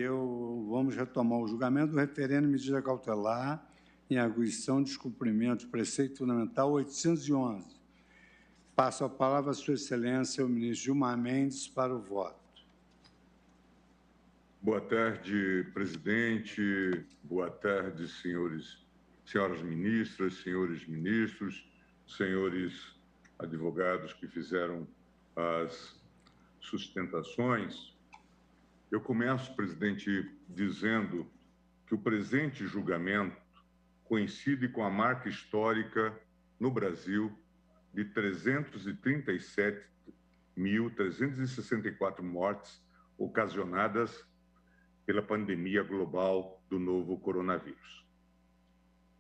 Vamos retomar o julgamento do referendo de medida cautelar em arguição de descumprimento do preceito fundamental 811. Passo a palavra à Sua Excelência, o ministro Gilmar Mendes, para o voto. Boa tarde, presidente. Boa tarde, senhoras ministras, senhores ministros, senhores advogados que fizeram as sustentações. Eu começo, presidente, dizendo que o presente julgamento coincide com a marca histórica no Brasil de 337.364 mortes ocasionadas pela pandemia global do novo coronavírus.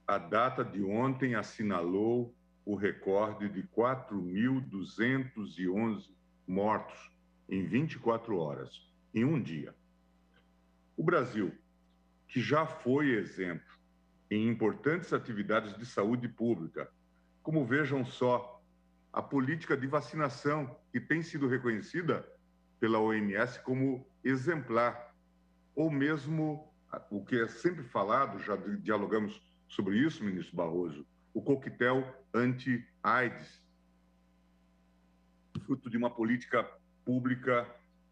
A data de ontem assinalou o recorde de 4.211 mortos em 24 horas, em um dia. O Brasil, que já foi exemplo em importantes atividades de saúde pública, como vejam só, a política de vacinação, que tem sido reconhecida pela OMS como exemplar, ou mesmo o que é sempre falado, já dialogamos sobre isso, ministro Barroso, o coquetel anti-AIDS, fruto de uma política pública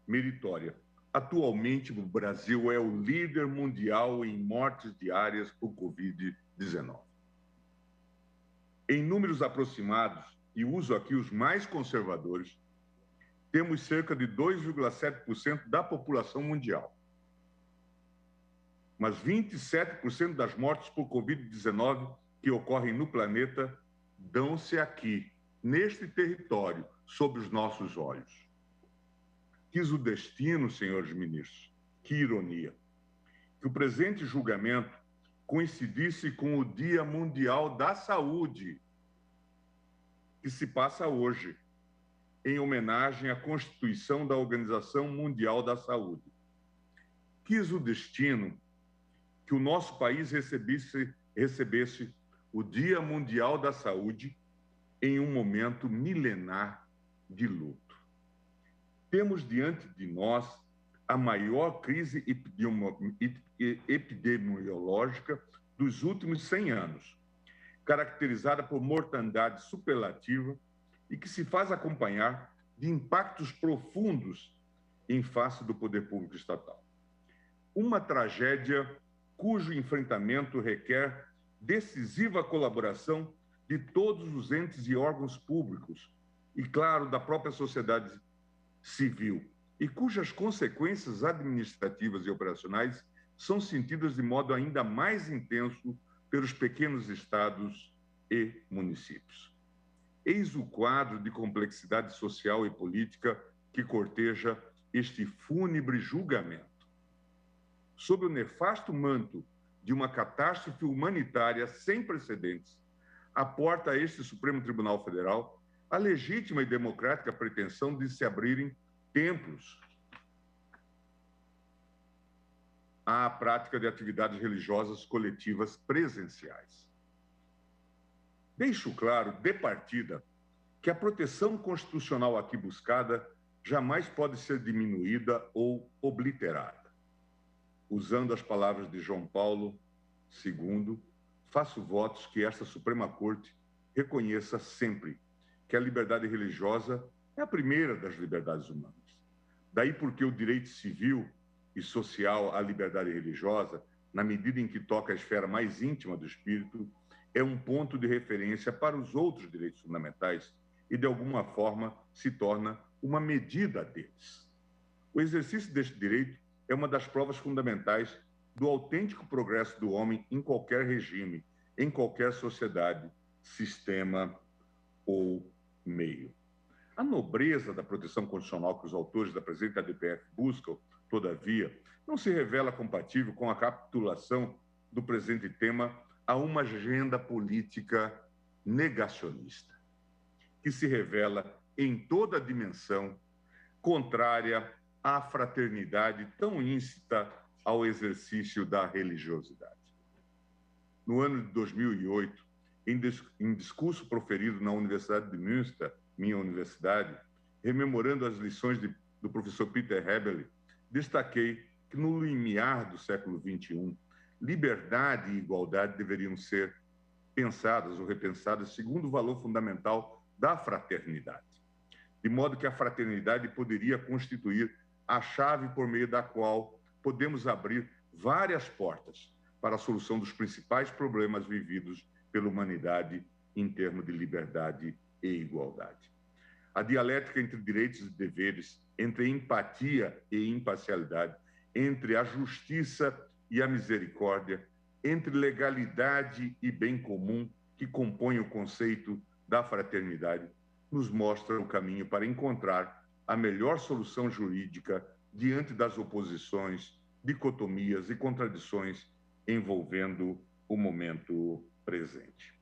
meritória. Atualmente, o Brasil é o líder mundial em mortes diárias por Covid-19. Em números aproximados, e uso aqui os mais conservadores, temos cerca de 2,7% da população mundial. Mas 27% das mortes por Covid-19 que ocorrem no planeta dão-se aqui, neste território, sob os nossos olhos. Quis o destino, senhores ministros, que ironia, que o presente julgamento coincidisse com o Dia Mundial da Saúde, que se passa hoje, em homenagem à Constituição da Organização Mundial da Saúde. Quis o destino que o nosso país recebesse o Dia Mundial da Saúde em um momento milenar de luto. Temos diante de nós a maior crise epidemiológica dos últimos 100 anos, caracterizada por mortandade superlativa e que se faz acompanhar de impactos profundos em face do poder público estatal. Uma tragédia cujo enfrentamento requer decisiva colaboração de todos os entes e órgãos públicos e, claro, da própria sociedade civil, e cujas consequências administrativas e operacionais são sentidas de modo ainda mais intenso pelos pequenos estados e municípios. Eis o quadro de complexidade social e política que corteja este fúnebre julgamento. Sob o nefasto manto de uma catástrofe humanitária sem precedentes, aporta a este Supremo Tribunal Federal a legítima e democrática pretensão de se abrirem templos à prática de atividades religiosas coletivas presenciais. Deixo claro, de partida, que a proteção constitucional aqui buscada jamais pode ser diminuída ou obliterada. Usando as palavras de João Paulo II, faço votos que esta Suprema Corte reconheça sempre que a liberdade religiosa é a primeira das liberdades humanas. Daí porque o direito civil e social à liberdade religiosa, na medida em que toca a esfera mais íntima do espírito, é um ponto de referência para os outros direitos fundamentais e, de alguma forma, se torna uma medida deles. O exercício deste direito é uma das provas fundamentais do autêntico progresso do homem em qualquer regime, em qualquer sociedade, sistema ou meio. A nobreza da proteção constitucional que os autores da presente ADPF buscam, todavia, não se revela compatível com a capitulação do presente tema a uma agenda política negacionista, que se revela em toda a dimensão contrária à fraternidade tão íncita ao exercício da religiosidade. No ano de 2008, em discurso proferido na Universidade de Münster, minha universidade, rememorando as lições do professor Peter Hebeli, destaquei que, no limiar do século XXI, liberdade e igualdade deveriam ser pensadas ou repensadas segundo o valor fundamental da fraternidade, de modo que a fraternidade poderia constituir a chave por meio da qual podemos abrir várias portas para a solução dos principais problemas vividos pela humanidade em termos de liberdade e igualdade. A dialética entre direitos e deveres, entre empatia e imparcialidade, entre a justiça e a misericórdia, entre legalidade e bem comum, que compõe o conceito da fraternidade, nos mostra o caminho para encontrar a melhor solução jurídica diante das oposições, dicotomias e contradições envolvendo o momento presente.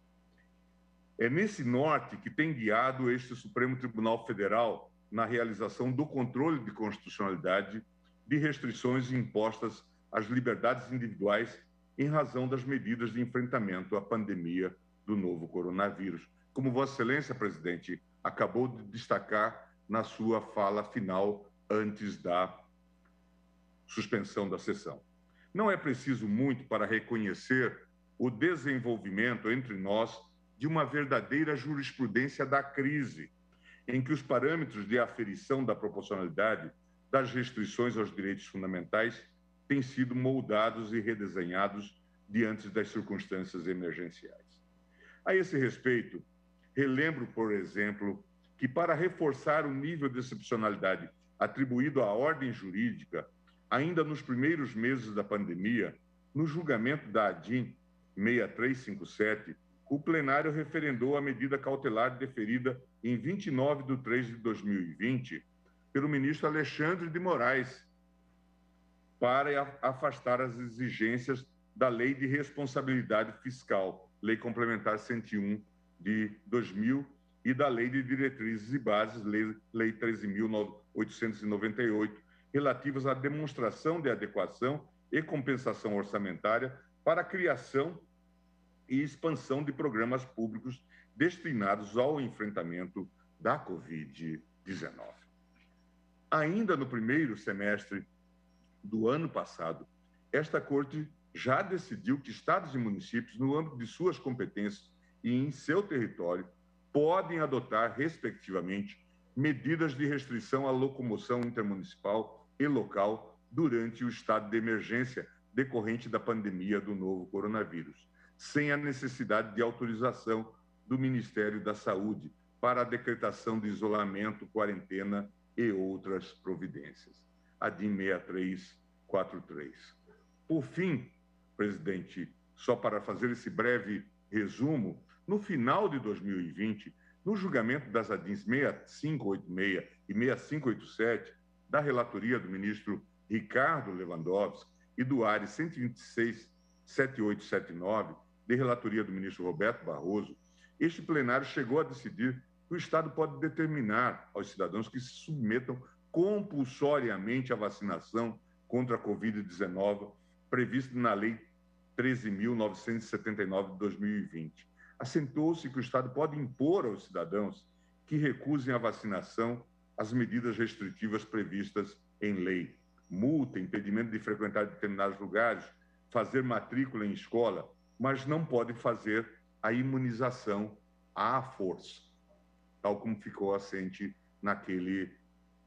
É nesse norte que tem guiado este Supremo Tribunal Federal na realização do controle de constitucionalidade de restrições impostas às liberdades individuais em razão das medidas de enfrentamento à pandemia do novo coronavírus, como Vossa Excelência, presidente, acabou de destacar na sua fala final antes da suspensão da sessão. Não é preciso muito para reconhecer o desenvolvimento entre nós de uma verdadeira jurisprudência da crise, em que os parâmetros de aferição da proporcionalidade das restrições aos direitos fundamentais têm sido moldados e redesenhados diante das circunstâncias emergenciais. A esse respeito, relembro, por exemplo, que para reforçar o nível de excepcionalidade atribuído à ordem jurídica, ainda nos primeiros meses da pandemia, no julgamento da ADIM 6357, o plenário referendou a medida cautelar deferida em 29 de 3 de 2020 pelo ministro Alexandre de Moraes para afastar as exigências da Lei de Responsabilidade Fiscal, Lei Complementar 101 de 2000, e da Lei de Diretrizes e Bases, Lei 13.898, relativas à demonstração de adequação e compensação orçamentária para a criação e expansão de programas públicos destinados ao enfrentamento da Covid-19. Ainda no primeiro semestre do ano passado, esta Corte já decidiu que estados e municípios, no âmbito de suas competências e em seu território, podem adotar, respectivamente, medidas de restrição à locomoção intermunicipal e local durante o estado de emergência decorrente da pandemia do novo coronavírus, sem a necessidade de autorização do Ministério da Saúde para a decretação de isolamento, quarentena e outras providências. ADIM 6343. Por fim, presidente, só para fazer esse breve resumo, no final de 2020, no julgamento das ADIMs 6586 e 6587, da relatoria do ministro Ricardo Lewandowski e do ARE 126.7879, de relatoria do ministro Roberto Barroso, este plenário chegou a decidir que o Estado pode determinar aos cidadãos que se submetam compulsoriamente à vacinação contra a Covid-19, prevista na Lei 13.979 de 2020. Assentou-se que o Estado pode impor aos cidadãos que recusem a vacinação as medidas restritivas previstas em lei, multa, impedimento de frequentar determinados lugares, fazer matrícula em escola, mas não pode fazer a imunização à força, tal como ficou assente naquele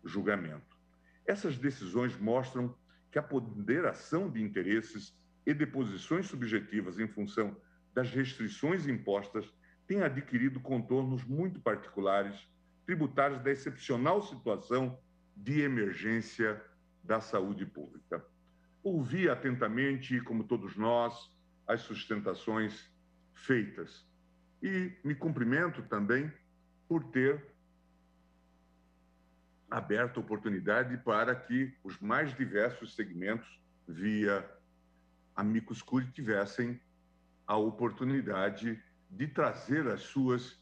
julgamento. Essas decisões mostram que a ponderação de interesses e de posições subjetivas em função das restrições impostas tem adquirido contornos muito particulares, tributários da excepcional situação de emergência da saúde pública. Ouvi atentamente, como todos nós, as sustentações feitas e me cumprimento também por ter aberto a oportunidade para que os mais diversos segmentos, via amicus curiae, tivessem a oportunidade de trazer as suas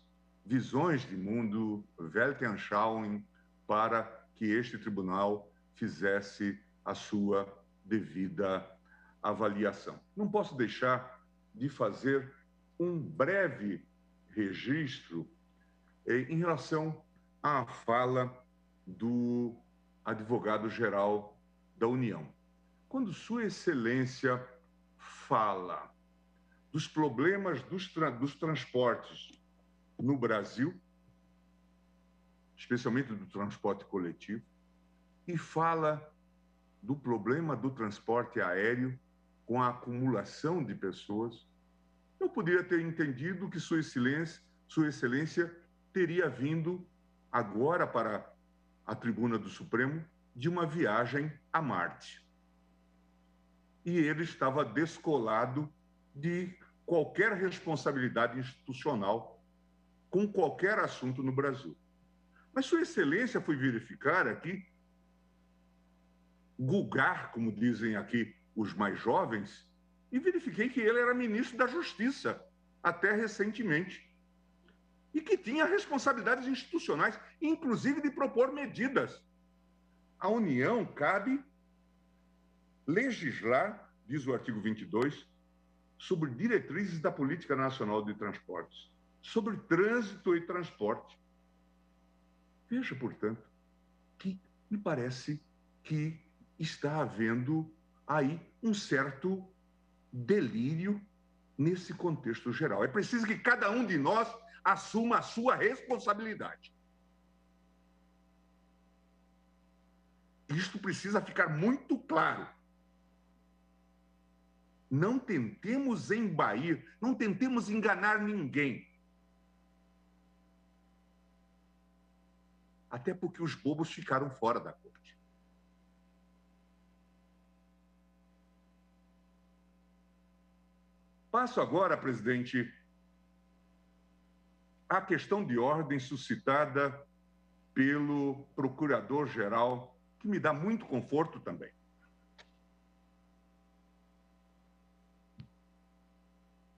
visões de mundo, Weltanschauung, para que este tribunal fizesse a sua devida avaliação. Não posso deixar de fazer um breve registro em relação à fala do advogado-geral da União. quando Sua Excelência fala dos problemas dos transportes no Brasil, especialmente do transporte coletivo, e fala do problema do transporte aéreo com a acumulação de pessoas, eu poderia ter entendido que Sua Excelência teria vindo agora para a tribuna do Supremo de uma viagem a Marte. E ele estava descolado de qualquer responsabilidade institucional com qualquer assunto no Brasil. Mas Sua Excelência foi verificar aqui, gulgar, como dizem aqui os mais jovens, e verifiquei que ele era ministro da Justiça até recentemente e que tinha responsabilidades institucionais, inclusive de propor medidas. A União cabe legislar, diz o artigo 22, sobre diretrizes da Política Nacional de Transportes, sobre trânsito e transporte. Veja, portanto, que me parece que está havendo aí um certo delírio nesse contexto geral. É preciso que cada um de nós assuma a sua responsabilidade. Isto precisa ficar muito claro. Não tentemos embair, não tentemos enganar ninguém. Até porque os bobos ficaram fora da corte. Passo agora, presidente, à questão de ordem suscitada pelo procurador-geral, que me dá muito conforto também.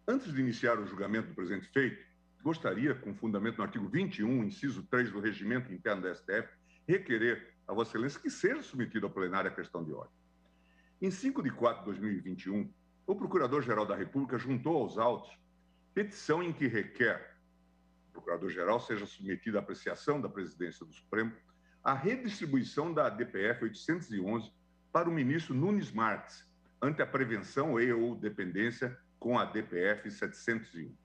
Antes de iniciar o julgamento do presente feito, gostaria, com fundamento no artigo 21, inciso 3 do Regimento Interno da STF, requerer a Vossa Excelência que seja submetido ao plenário a questão de ordem. Em 5 de 4 de 2021, o Procurador-Geral da República juntou aos autos petição em que requer que o Procurador-Geral seja submetido à apreciação da Presidência do Supremo a redistribuição da DPF 811 para o ministro Nunes Marques, ante a prevenção e/ou dependência com a DPF 701.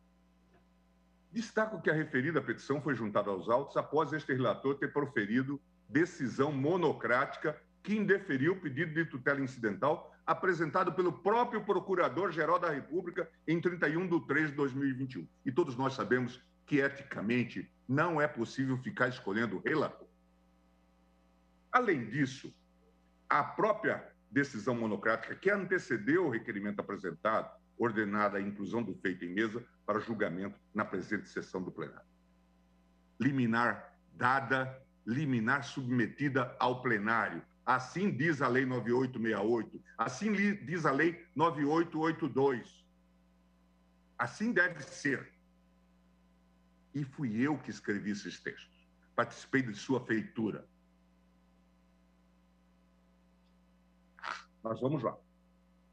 Destaco que a referida petição foi juntada aos autos após este relator ter proferido decisão monocrática que indeferiu o pedido de tutela incidental apresentado pelo próprio Procurador-Geral da República em 31 de 3 de 2021. E todos nós sabemos que, eticamente, não é possível ficar escolhendo relator. Além disso, a própria decisão monocrática que antecedeu o requerimento apresentado, ordenada a inclusão do feito em mesa para julgamento na presente sessão do plenário. Liminar dada, liminar submetida ao plenário. Assim diz a Lei 9868, assim diz a Lei 9882. Assim deve ser. E fui eu que escrevi esses textos. Participei de sua feitura. Mas vamos lá.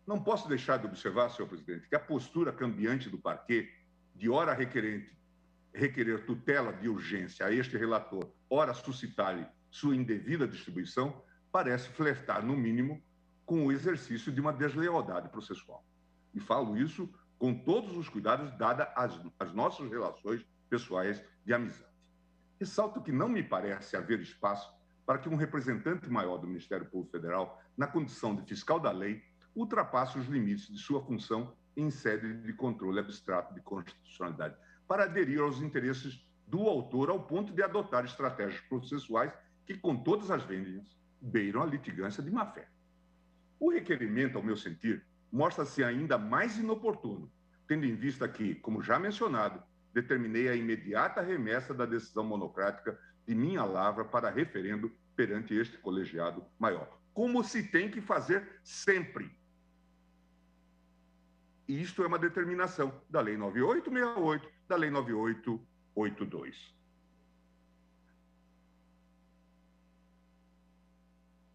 Não posso deixar de observar, senhor presidente, que a postura cambiante do parquê, de ora requerer tutela de urgência a este relator, ora suscitar-lhe sua indevida distribuição, parece flertar, no mínimo, com o exercício de uma deslealdade processual. E falo isso com todos os cuidados, dadas as nossas relações pessoais de amizade. Ressalto que não me parece haver espaço para que um representante maior do Ministério Público Federal, na condição de fiscal da lei, ultrapasse os limites de sua função em sede de controle abstrato de constitucionalidade, para aderir aos interesses do autor ao ponto de adotar estratégias processuais que, com todas as vênias, beiram a litigância de má-fé. O requerimento, ao meu sentir, mostra-se ainda mais inoportuno, tendo em vista que, como já mencionado, determinei a imediata remessa da decisão monocrática de minha lavra para referendo perante este colegiado maior, como se tem que fazer sempre. E isto é uma determinação da Lei 9868, da Lei 9882.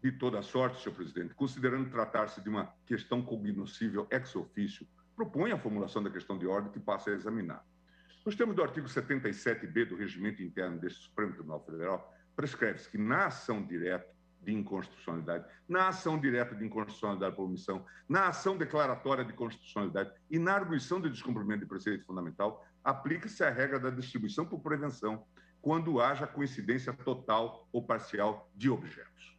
De toda sorte, senhor presidente, considerando tratar-se de uma questão cognoscível ex officio, propõe a formulação da questão de ordem que passe a examinar. Nos termos do artigo 77b do Regimento Interno deste Supremo Tribunal Federal, prescreve-se que, na ação direta de inconstitucionalidade, na ação direta de inconstitucionalidade por omissão, na ação declaratória de constitucionalidade e na arguição de descumprimento de preceito fundamental, aplica-se a regra da distribuição por prevenção, quando haja coincidência total ou parcial de objetos.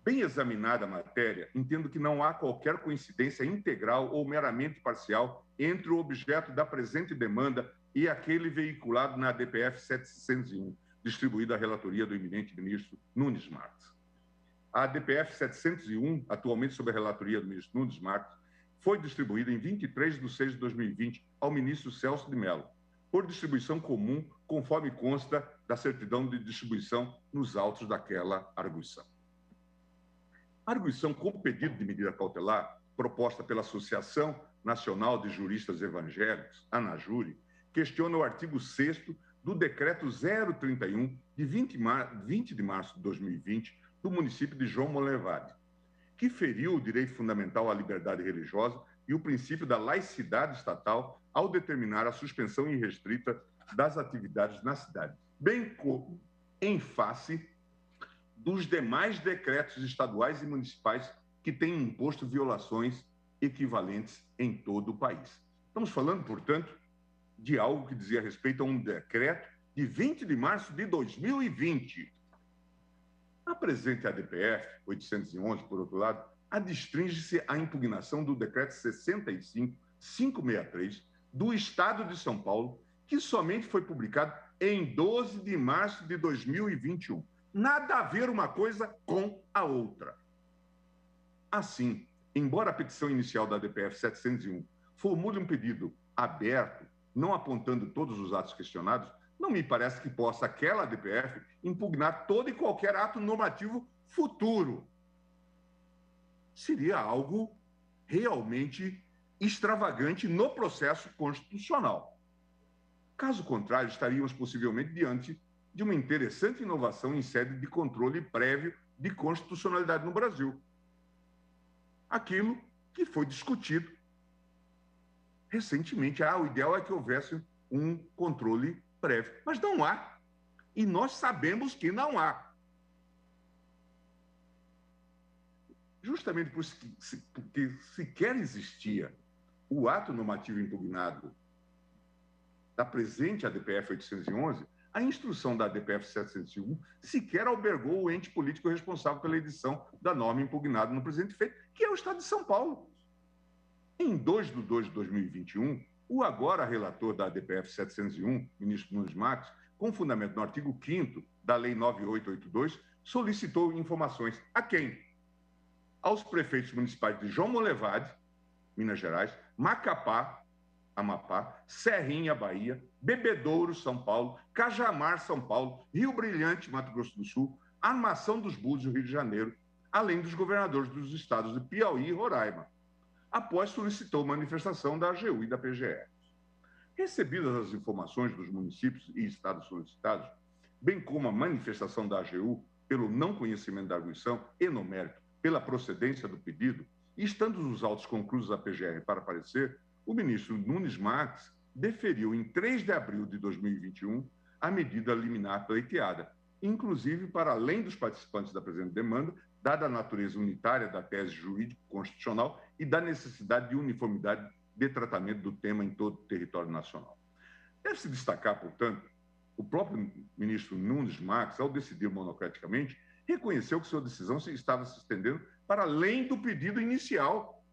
Bem examinada a matéria, entendo que não há qualquer coincidência integral ou meramente parcial entre o objeto da presente demanda e aquele veiculado na ADPF 701, distribuído à relatoria do eminente ministro Nunes Marques. A ADPF 701, atualmente sob a relatoria do ministro Nunes Marques, foi distribuída em 23 de 6 de 2020 ao ministro Celso de Mello, por distribuição comum, conforme consta da certidão de distribuição nos autos daquela arguição. A arguição com pedido de medida cautelar, proposta pela Associação Nacional de Juristas Evangélicos, ANAJURE, questiona o artigo 6º do Decreto 031, de 20 de março de 2020, do município de João Monlevade, que feriu o direito fundamental à liberdade religiosa e o princípio da laicidade estatal ao determinar a suspensão irrestrita das atividades na cidade, bem como em face dos demais decretos estaduais e municipais que têm imposto violações equivalentes em todo o país. Estamos falando, portanto, de algo que dizia respeito a um decreto de 20 de março de 2020. A presente ADPF 811, por outro lado, adstringe-se à impugnação do decreto 65.563 do Estado de São Paulo, que somente foi publicado em 12 de março de 2021. Nada a ver uma coisa com a outra. Assim, embora a petição inicial da ADPF 701 formule um pedido aberto, não apontando todos os atos questionados, não me parece que possa aquela ADPF impugnar todo e qualquer ato normativo futuro. Seria algo realmente extravagante no processo constitucional. Caso contrário, estaríamos possivelmente diante de uma interessante inovação em sede de controle prévio de constitucionalidade no Brasil. Aquilo que foi discutido recentemente. O ideal é que houvesse um controle prévio, mas não há. E nós sabemos que não há. Justamente porque sequer existia o ato normativo impugnado da presente ADPF 811, a instrução da ADPF 701 sequer albergou o ente político responsável pela edição da norma impugnada no presente feito, que é o Estado de São Paulo. Em 2 de 2 de 2021, o agora relator da ADPF 701, ministro Nunes Marques, com fundamento no artigo 5º da Lei 9882, solicitou informações a quem? Aos prefeitos municipais de João Monlevade, Minas Gerais, Macapá, Amapá, Serrinha, Bahia, Bebedouro, São Paulo, Cajamar, São Paulo, Rio Brilhante, Mato Grosso do Sul, Armação dos Búzios, Rio de Janeiro, além dos governadores dos estados de Piauí e Roraima, após solicitou manifestação da AGU e da PGE. Recebidas as informações dos municípios e estados solicitados, bem como a manifestação da AGU pelo não conhecimento da arguição e, no mérito, pela procedência do pedido, e estando os autos conclusos à PGR para parecer, o ministro Nunes Marques deferiu em 3 de abril de 2021 a medida liminar pleiteada, inclusive para além dos participantes da presente demanda, dada a natureza unitária da tese jurídico-constitucional e da necessidade de uniformidade de tratamento do tema em todo o território nacional. Deve-se destacar, portanto, o próprio ministro Nunes Marques, ao decidir monocraticamente, reconheceu que sua decisão estava se estendendo para além do pedido inicial,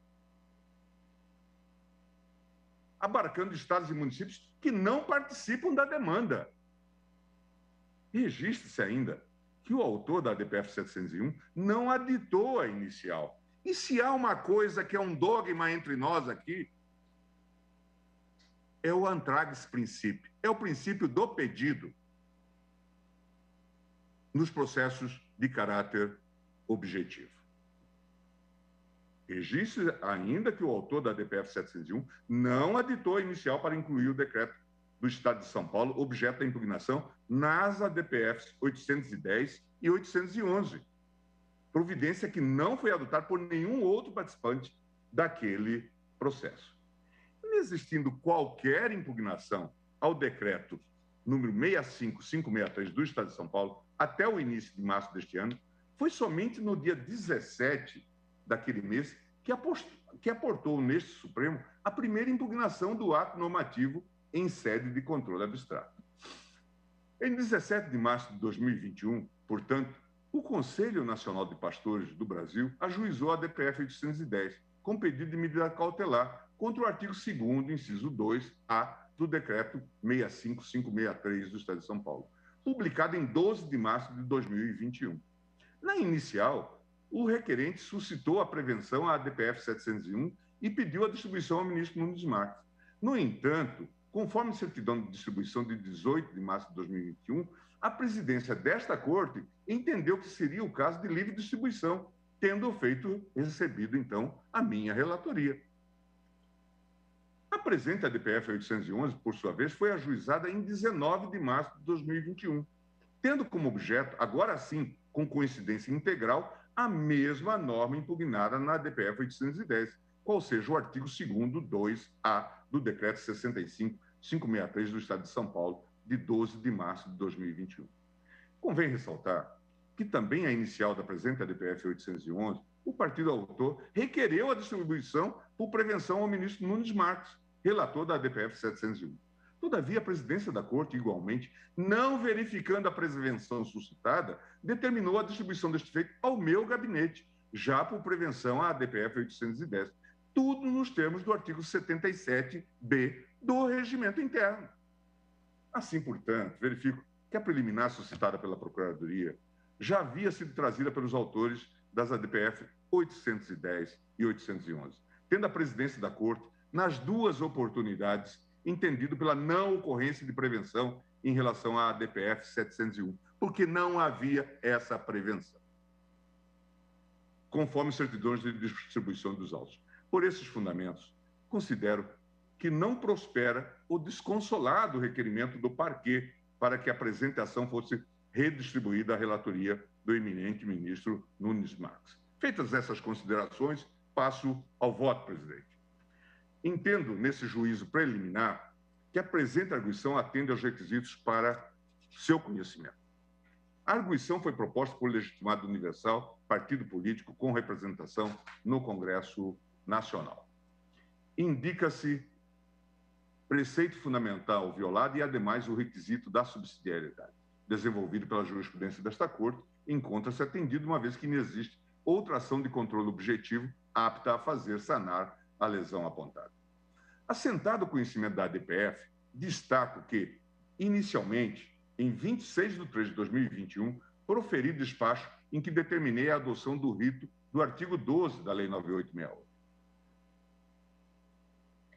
abarcando estados e municípios que não participam da demanda. Registre-se ainda que o autor da ADPF 701 não aditou a inicial. E se há uma coisa que é um dogma entre nós aqui, é o antrax princípio, é o princípio do pedido nos processos de caráter objetivo. Registre ainda que o autor da ADPF 701 não aditou a inicial para incluir o decreto do Estado de São Paulo, objeto da impugnação, nas ADPFs 810 e 811, providência que não foi adotada por nenhum outro participante daquele processo. Inexistindo qualquer impugnação ao decreto número 65563 do Estado de São Paulo, até o início de março deste ano, foi somente no dia 17 daquele mês que aportou neste Supremo a primeira impugnação do ato normativo em sede de controle abstrato. Em 17 de março de 2021, portanto, o Conselho Nacional de Pastores do Brasil ajuizou a DPF 810, com pedido de medida cautelar contra o artigo 2º, inciso 2A, do Decreto 65563 do Estado de São Paulo, publicado em 12 de março de 2021. Na inicial, o requerente suscitou a prevenção à DPF 701 e pediu a distribuição ao ministro Nunes Marques. No entanto, conforme certidão de distribuição de 18 de março de 2021, a presidência desta Corte entendeu que seria o caso de livre distribuição, tendo recebido, então, a minha relatoria. A presente ADPF 811, por sua vez, foi ajuizada em 19 de março de 2021, tendo como objeto, agora sim, com coincidência integral, a mesma norma impugnada na ADPF 810, qual seja o artigo 2º, 2A, do Decreto 65563 do Estado de São Paulo, de 12 de março de 2021. Convém ressaltar que também a inicial da presente ADPF 811, o partido autor requereu a distribuição por prevenção ao ministro Nunes Marques, relator da ADPF 701. Todavia, a presidência da Corte, igualmente, não verificando a prevenção suscitada, determinou a distribuição deste feito ao meu gabinete, já por prevenção à ADPF 810, tudo nos termos do artigo 77b do Regimento Interno. Assim, portanto, verifico que a preliminar suscitada pela Procuradoria já havia sido trazida pelos autores das ADPF 810 e 811, tendo a presidência da Corte, nas duas oportunidades, entendido pela não ocorrência de prevenção em relação à ADPF 701, porque não havia essa prevenção, conforme certidões de distribuição dos autos. Por esses fundamentos, considero que não prospera o desconsolado requerimento do parquê para que a presente ação fosse redistribuída à relatoria do eminente ministro Nunes Marques. Feitas essas considerações, passo ao voto, presidente. Entendo, nesse juízo preliminar, que a presente arguição atende aos requisitos para seu conhecimento. A arguição foi proposta por legitimado universal, partido político com representação no Congresso Nacional. Indica-se preceito fundamental violado e, ademais, o requisito da subsidiariedade, desenvolvido pela jurisprudência desta Corte, encontra-se atendido, uma vez que não existe outra ação de controle objetivo apta a fazer sanar a lesão apontada. Assentado o conhecimento da ADPF, destaco que, inicialmente, em 26 de 3 de 2021, proferi despacho em que determinei a adoção do rito do artigo 12 da Lei 9868.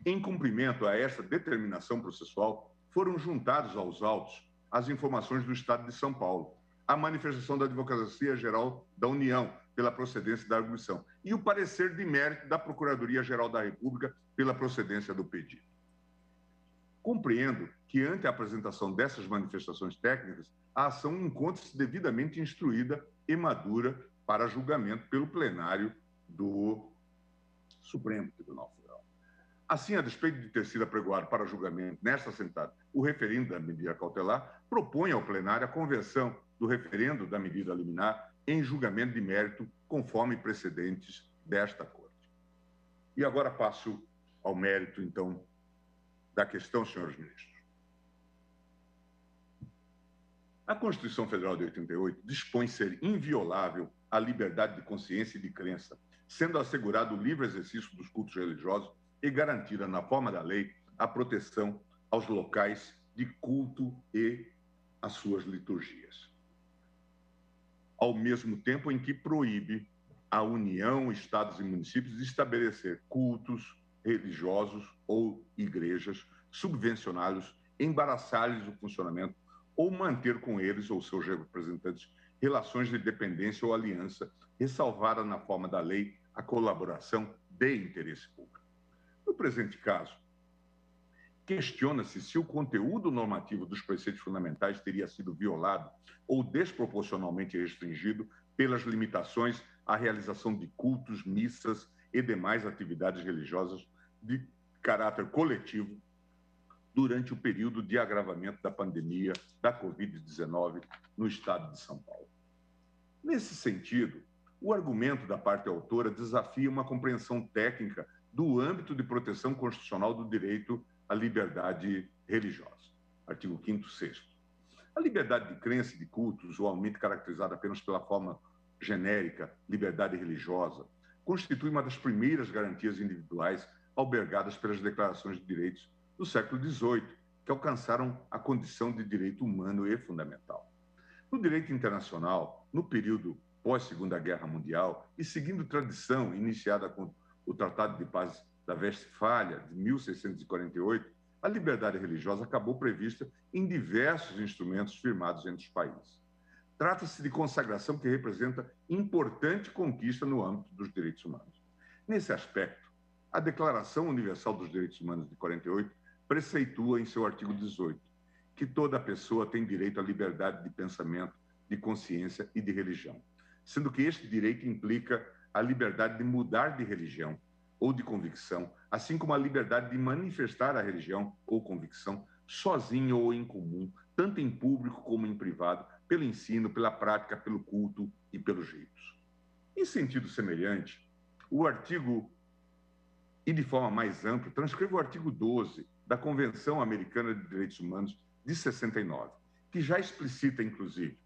Em cumprimento a essa determinação processual, foram juntados aos autos as informações do Estado de São Paulo, a manifestação da Advocacia Geral da União pela procedência da arguição e o parecer de mérito da Procuradoria-Geral da República pela procedência do pedido. Compreendo que, ante a apresentação dessas manifestações técnicas, a ação encontra-se devidamente instruída e madura para julgamento pelo plenário do Supremo Tribunal Federal. Assim, a despeito de ter sido apregoado para julgamento nesta assentada o referendo da medida cautelar, propõe ao plenário a conversão do referendo da medida liminar em julgamento de mérito, conforme precedentes desta Corte. E agora passo ao mérito, então, da questão, senhores ministros. A Constituição Federal de 88 dispõe ser inviolável a liberdade de consciência e de crença, sendo assegurado o livre exercício dos cultos religiosos e garantida, na forma da lei, a proteção aos locais de culto e às suas liturgias. Ao mesmo tempo em que proíbe a União, estados e municípios de estabelecer cultos religiosos ou igrejas, subvencioná-los, embaraçar-lhes o funcionamento ou manter com eles ou seus representantes relações de dependência ou aliança, ressalvada na forma da lei a colaboração de interesse público. No presente caso, questiona-se se o conteúdo normativo dos preceitos fundamentais teria sido violado ou desproporcionalmente restringido pelas limitações à realização de cultos, missas e demais atividades religiosas de caráter coletivo durante o período de agravamento da pandemia da Covid-19 no estado de São Paulo. Nesse sentido, o argumento da parte autora desafia uma compreensão técnica do âmbito de proteção constitucional do direito à liberdade religiosa. Artigo 5º, 6º. A liberdade de crença e de culto, usualmente caracterizada apenas pela forma genérica liberdade religiosa, constitui uma das primeiras garantias individuais albergadas pelas declarações de direitos do século XVIII, que alcançaram a condição de direito humano e fundamental. No direito internacional, no período pós-Segunda Guerra Mundial, e seguindo tradição iniciada com o Tratado de Paz da Westfália, de 1648, a liberdade religiosa acabou prevista em diversos instrumentos firmados entre os países. Trata-se de consagração que representa importante conquista no âmbito dos direitos humanos. Nesse aspecto, a Declaração Universal dos Direitos Humanos de 48 preceitua em seu artigo 18 que toda pessoa tem direito à liberdade de pensamento, de consciência e de religião, sendo que este direito implica a liberdade de mudar de religião ou de convicção, assim como a liberdade de manifestar a religião ou convicção sozinho ou em comum, tanto em público como em privado, pelo ensino, pela prática, pelo culto e pelos ritos. Em sentido semelhante, o artigo, e de forma mais ampla, transcreve o artigo 12 da Convenção Americana de Direitos Humanos de 69, que já explicita, inclusive,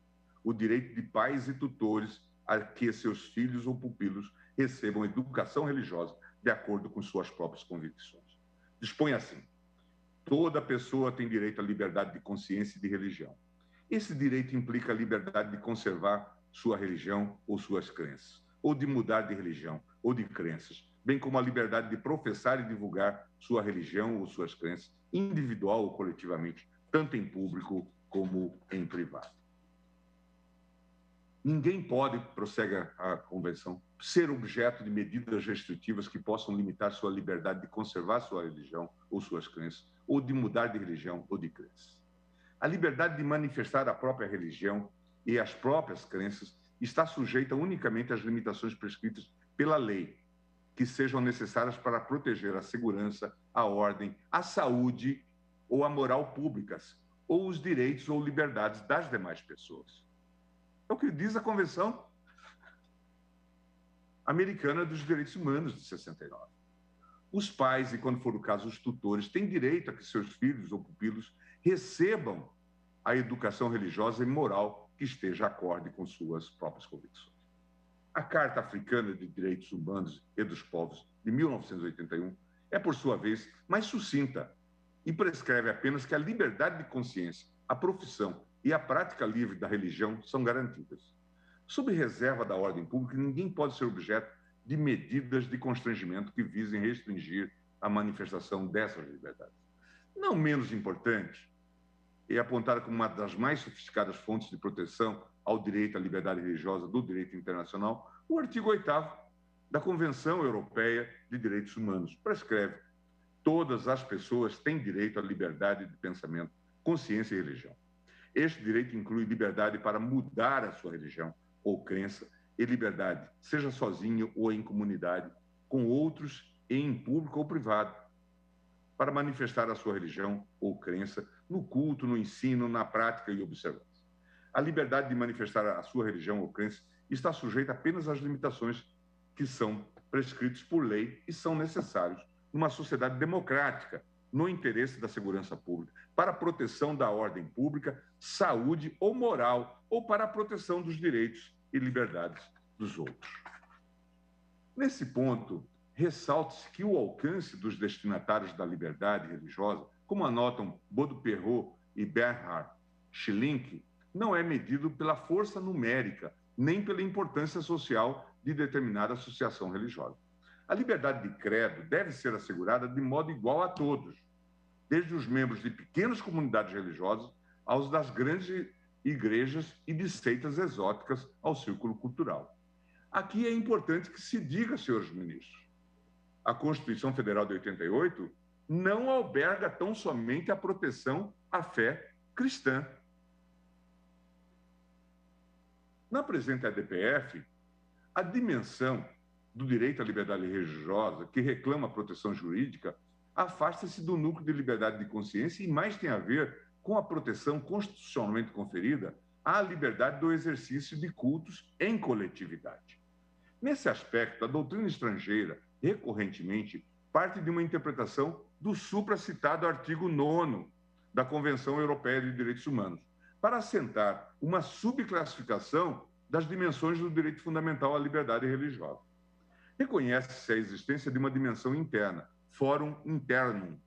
o direito de pais e tutores a que seus filhos ou pupilos recebam educação religiosa de acordo com suas próprias convicções. Dispõe assim: toda pessoa tem direito à liberdade de consciência e de religião. Esse direito implica a liberdade de conservar sua religião ou suas crenças, ou de mudar de religião ou de crenças, bem como a liberdade de professar e divulgar sua religião ou suas crenças, individual ou coletivamente, tanto em público como em privado. Ninguém pode, prossegue a Convenção, ser objeto de medidas restritivas que possam limitar sua liberdade de conservar sua religião ou suas crenças, ou de mudar de religião ou de crenças. A liberdade de manifestar a própria religião e as próprias crenças está sujeita unicamente às limitações prescritas pela lei, que sejam necessárias para proteger a segurança, a ordem, a saúde ou a moral públicas, ou os direitos ou liberdades das demais pessoas. É o que diz a Convenção Americana dos Direitos Humanos de 69. Os pais, e quando for o caso, os tutores, têm direito a que seus filhos ou pupilos recebam a educação religiosa e moral que esteja acorde com suas próprias convicções. A Carta Africana de Direitos Humanos e dos Povos, de 1981, é, por sua vez, mais sucinta e prescreve apenas que a liberdade de consciência, a profissão e a prática livre da religião são garantidas. Sob reserva da ordem pública, ninguém pode ser objeto de medidas de constrangimento que visem restringir a manifestação dessas liberdades. Não menos importante, e apontada como uma das mais sofisticadas fontes de proteção ao direito à liberdade religiosa do direito internacional, o artigo 8º da Convenção Europeia de Direitos Humanos prescreve: todas as pessoas têm direito à liberdade de pensamento, consciência e religião. Este direito inclui liberdade para mudar a sua religião ou crença e liberdade, seja sozinho ou em comunidade, com outros e em público ou privado, para manifestar a sua religião ou crença no culto, no ensino, na prática e observância. A liberdade de manifestar a sua religião ou crença está sujeita apenas às limitações que são prescritas por lei e são necessários numa sociedade democrática, no interesse da segurança pública, para a proteção da ordem pública, saúde ou moral, ou para a proteção dos direitos e liberdades dos outros. Nesse ponto, ressalta-se que o alcance dos destinatários da liberdade religiosa, como anotam Baudou-Perrot e Bernhard Schlink, não é medido pela força numérica, nem pela importância social de determinada associação religiosa. A liberdade de credo deve ser assegurada de modo igual a todos, desde os membros de pequenas comunidades religiosas aos das grandes igrejas e de seitas exóticas ao círculo cultural. Aqui é importante que se diga, senhores ministros, a Constituição Federal de 88 não alberga tão somente a proteção à fé cristã. Na presente ADPF, a dimensão do direito à liberdade religiosa, que reclama proteção jurídica, afasta-se do núcleo de liberdade de consciência e mais tem a ver com a proteção constitucionalmente conferida à liberdade do exercício de cultos em coletividade. Nesse aspecto, a doutrina estrangeira, recorrentemente, parte de uma interpretação do supracitado artigo 9º da Convenção Europeia de Direitos Humanos, para assentar uma subclassificação das dimensões do direito fundamental à liberdade religiosa. Reconhece-se a existência de uma dimensão interna, fórum internum,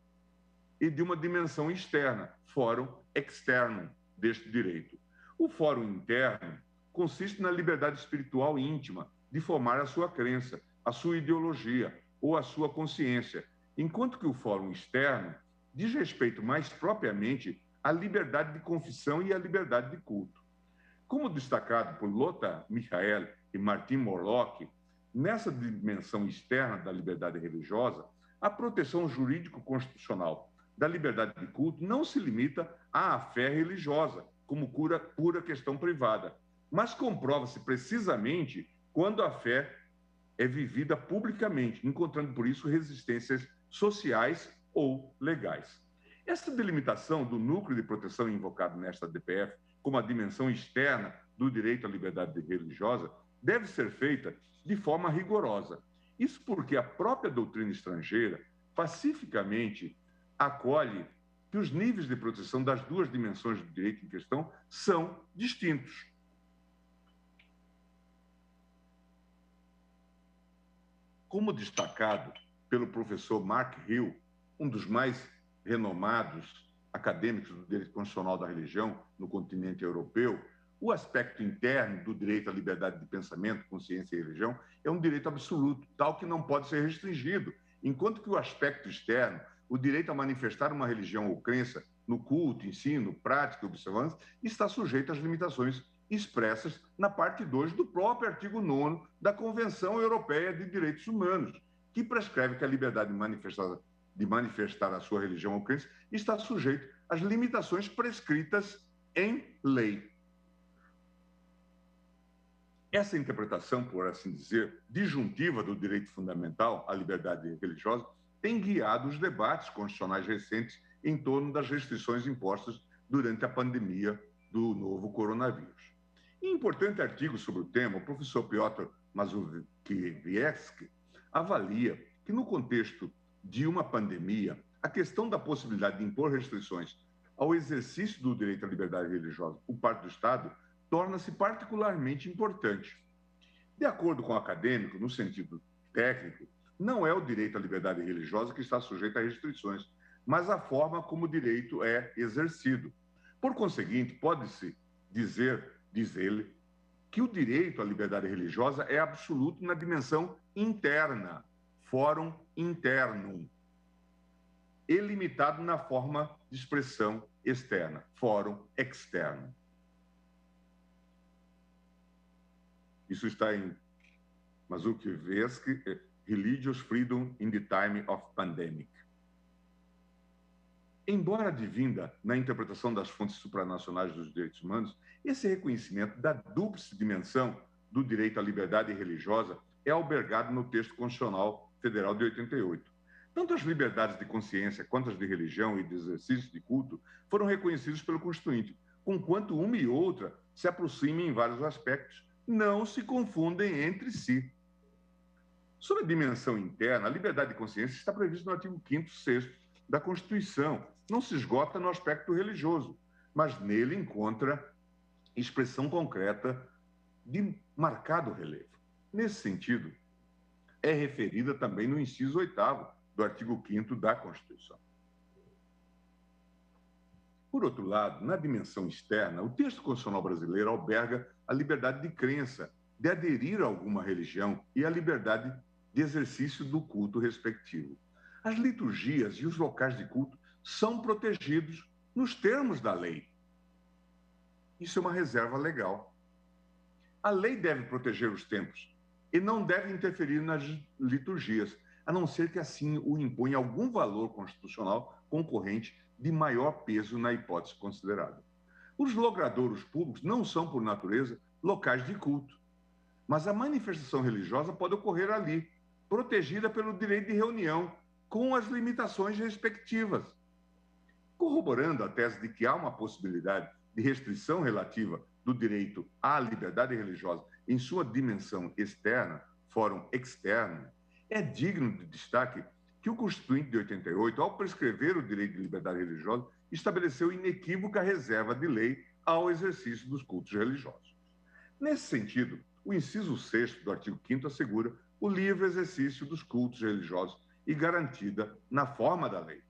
e de uma dimensão externa, fórum externum, deste direito. O fórum interno consiste na liberdade espiritual íntima de formar a sua crença, a sua ideologia ou a sua consciência, enquanto que o fórum externo diz respeito mais propriamente à liberdade de confissão e à liberdade de culto. Como destacado por Lothar Michael e Martin Morlock, nessa dimensão externa da liberdade religiosa, a proteção jurídico-constitucional da liberdade de culto não se limita à fé religiosa, como pura questão privada, mas comprova-se precisamente quando a fé é vivida publicamente, encontrando por isso resistências sociais ou legais. Essa delimitação do núcleo de proteção invocado nesta DPF como a dimensão externa do direito à liberdade religiosa deve ser feita de forma rigorosa. Isso porque a própria doutrina estrangeira pacificamente acolhe que os níveis de proteção das duas dimensões do direito em questão são distintos. Como destacado pelo professor Mark Hill, um dos mais renomados acadêmicos do direito constitucional da religião no continente europeu, o aspecto interno do direito à liberdade de pensamento, consciência e religião é um direito absoluto, tal que não pode ser restringido, enquanto que o aspecto externo, o direito a manifestar uma religião ou crença no culto, ensino, prática e observância, está sujeito às limitações expressas na parte 2 do próprio artigo 9º da Convenção Europeia de Direitos Humanos, que prescreve que a liberdade de manifestar a sua religião ou crença está sujeito às limitações prescritas em lei. Essa interpretação, por assim dizer, disjuntiva do direito fundamental à liberdade religiosa tem guiado os debates constitucionais recentes em torno das restrições impostas durante a pandemia do novo coronavírus. Em importante artigo sobre o tema, o professor Piotr Mazowiecki avalia que, no contexto de uma pandemia, a questão da possibilidade de impor restrições ao exercício do direito à liberdade religiosa por parte do Estado torna-se particularmente importante. De acordo com o acadêmico, no sentido técnico, não é o direito à liberdade religiosa que está sujeito a restrições, mas a forma como o direito é exercido. Por conseguinte, pode-se dizer, diz ele, que o direito à liberdade religiosa é absoluto na dimensão interna, fórum internum, e limitado na forma de expressão externa, fórum externo. Isso está em Mazowiecki, Religious Freedom in the Time of Pandemic. Embora advinda na interpretação das fontes supranacionais dos direitos humanos, esse reconhecimento da dúplice dimensão do direito à liberdade religiosa é albergado no texto constitucional federal de 88. Tanto as liberdades de consciência quanto as de religião e de exercício de culto foram reconhecidas pelo Constituinte, conquanto uma e outra se aproximem em vários aspectos, não se confundem entre si. Sobre a dimensão interna, a liberdade de consciência está prevista no artigo 5º, 6º da Constituição. Não se esgota no aspecto religioso, mas nele encontra expressão concreta de marcado relevo. Nesse sentido, é referida também no inciso 8º do artigo 5º da Constituição. Por outro lado, na dimensão externa, o texto constitucional brasileiro alberga a liberdade de crença, de aderir a alguma religião e a liberdade de exercício do culto respectivo. As liturgias e os locais de culto são protegidos nos termos da lei. Isso é uma reserva legal. A lei deve proteger os templos e não deve interferir nas liturgias, a não ser que assim o imponha algum valor constitucional concorrente de maior peso na hipótese considerada. Os logradouros públicos não são, por natureza, locais de culto, mas a manifestação religiosa pode ocorrer ali, protegida pelo direito de reunião, com as limitações respectivas. Corroborando a tese de que há uma possibilidade de restrição relativa do direito à liberdade religiosa em sua dimensão externa, fórum externo, é digno de destaque que o Constituinte de 88, ao prescrever o direito de liberdade religiosa, estabeleceu inequívoca reserva de lei ao exercício dos cultos religiosos. Nesse sentido, o inciso 6º do artigo 5º assegura o livre exercício dos cultos religiosos e garantida na forma da lei.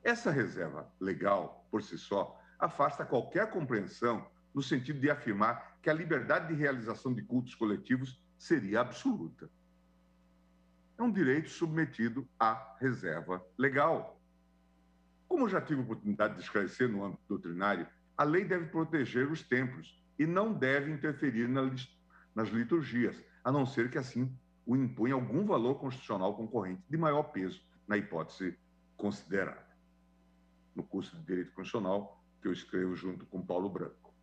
Essa reserva legal, por si só, afasta qualquer compreensão no sentido de afirmar que a liberdade de realização de cultos coletivos seria absoluta. É um direito submetido à reserva legal. Como já tive a oportunidade de esclarecer no âmbito doutrinário, a lei deve proteger os templos e não deve interferir nas liturgias, a não ser que assim o imponha algum valor constitucional concorrente de maior peso na hipótese considerada. No curso de Direito Constitucional, que eu escrevo junto com Paulo Branco.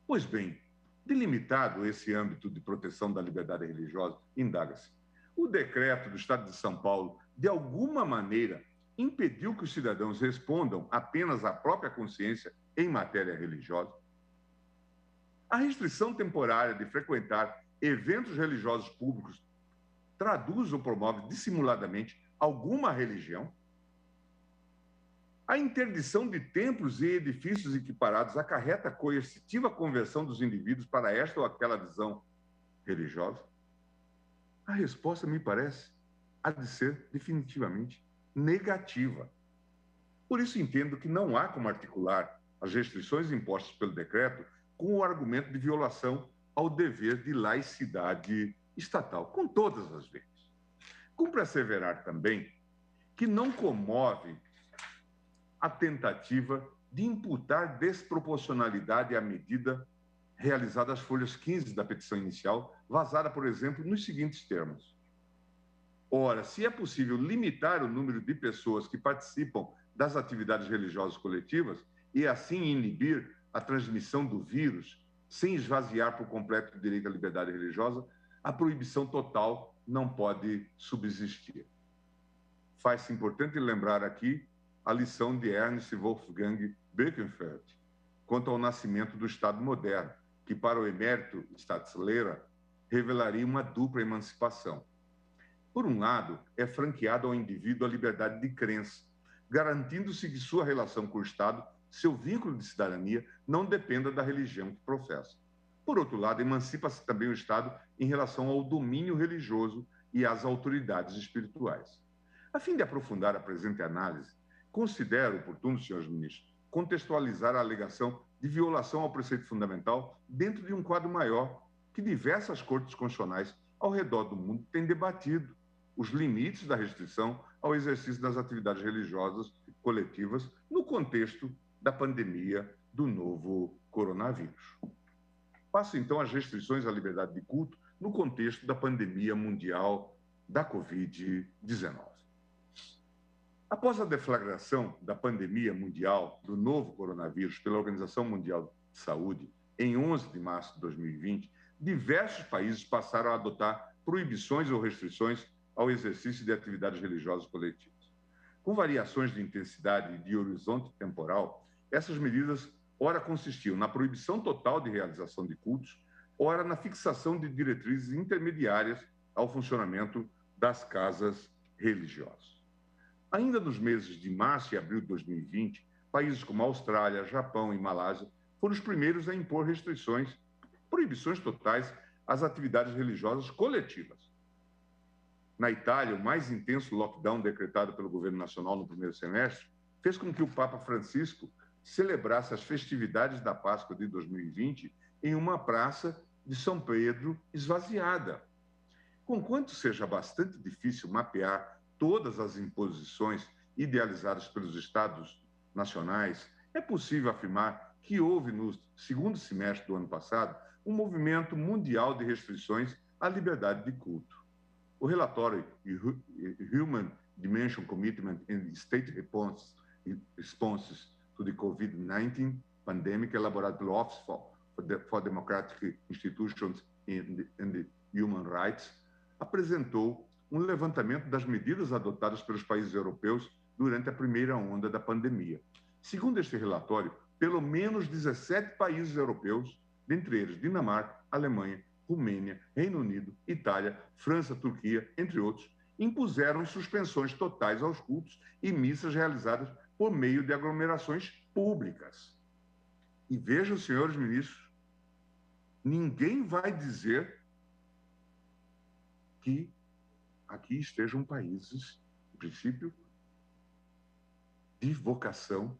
Pois bem, delimitado esse âmbito de proteção da liberdade religiosa, indaga-se: o decreto do Estado de São Paulo, de alguma maneira, impediu que os cidadãos respondam apenas à própria consciência em matéria religiosa? A restrição temporária de frequentar eventos religiosos públicos traduz ou promove dissimuladamente alguma religião? A interdição de templos e edifícios equiparados acarreta a coercitiva conversão dos indivíduos para esta ou aquela visão religiosa? A resposta, me parece, há de ser definitivamente negativa. Por isso, entendo que não há como articular as restrições impostas pelo decreto com o argumento de violação ao dever de laicidade estatal, com todas as vezes. Cumpre asseverar também que não comove a tentativa de imputar desproporcionalidade à medida realizada às folhas 15 da petição inicial, vazada, por exemplo, nos seguintes termos: ora, se é possível limitar o número de pessoas que participam das atividades religiosas coletivas e assim inibir a transmissão do vírus, sem esvaziar por completo o direito à liberdade religiosa, a proibição total não pode subsistir. Faz-se importante lembrar aqui a lição de Ernst Wolfgang Birkenfeld quanto ao nascimento do Estado moderno, que para o emérito Staatslehrer revelaria uma dupla emancipação. Por um lado, é franqueado ao indivíduo a liberdade de crença, garantindo-se que sua relação com o Estado, seu vínculo de cidadania, não dependa da religião que professa. Por outro lado, emancipa-se também o Estado em relação ao domínio religioso e às autoridades espirituais. A fim de aprofundar a presente análise, considero oportuno, senhores ministros, contextualizar a alegação de violação ao preceito fundamental dentro de um quadro maior que diversas cortes constitucionais ao redor do mundo têm debatido os limites da restrição ao exercício das atividades religiosas coletivas no contexto da pandemia do novo coronavírus. Passo, então, às restrições à liberdade de culto no contexto da pandemia mundial da Covid-19. Após a deflagração da pandemia mundial do novo coronavírus pela Organização Mundial de Saúde, em 11 de março de 2020, diversos países passaram a adotar proibições ou restrições ao exercício de atividades religiosas coletivas. Com variações de intensidade e de horizonte temporal, essas medidas ora consistiam na proibição total de realização de cultos, ora na fixação de diretrizes intermediárias ao funcionamento das casas religiosas. Ainda nos meses de março e abril de 2020, países como Austrália, Japão e Malásia foram os primeiros a impor restrições, proibições totais às atividades religiosas coletivas. Na Itália, o mais intenso lockdown decretado pelo governo nacional no primeiro semestre fez com que o Papa Francisco celebrasse as festividades da Páscoa de 2020 em uma praça de São Pedro esvaziada. Conquanto seja bastante difícil mapear todas as imposições idealizadas pelos Estados nacionais, é possível afirmar que houve, no segundo semestre do ano passado, um movimento mundial de restrições à liberdade de culto. O relatório Human Dimension Commitment and State Responses to the COVID-19 Pandemic, elaborado pelo Office for Democratic Institutions and the Human Rights, apresentou um levantamento das medidas adotadas pelos países europeus durante a primeira onda da pandemia. Segundo este relatório, pelo menos 17 países europeus, dentre eles Dinamarca, Alemanha, Romênia, Reino Unido, Itália, França, Turquia, entre outros, impuseram suspensões totais aos cultos e missas realizadas por meio de aglomerações públicas. E vejam, senhores ministros, ninguém vai dizer que aqui estejam países, em princípio, de vocação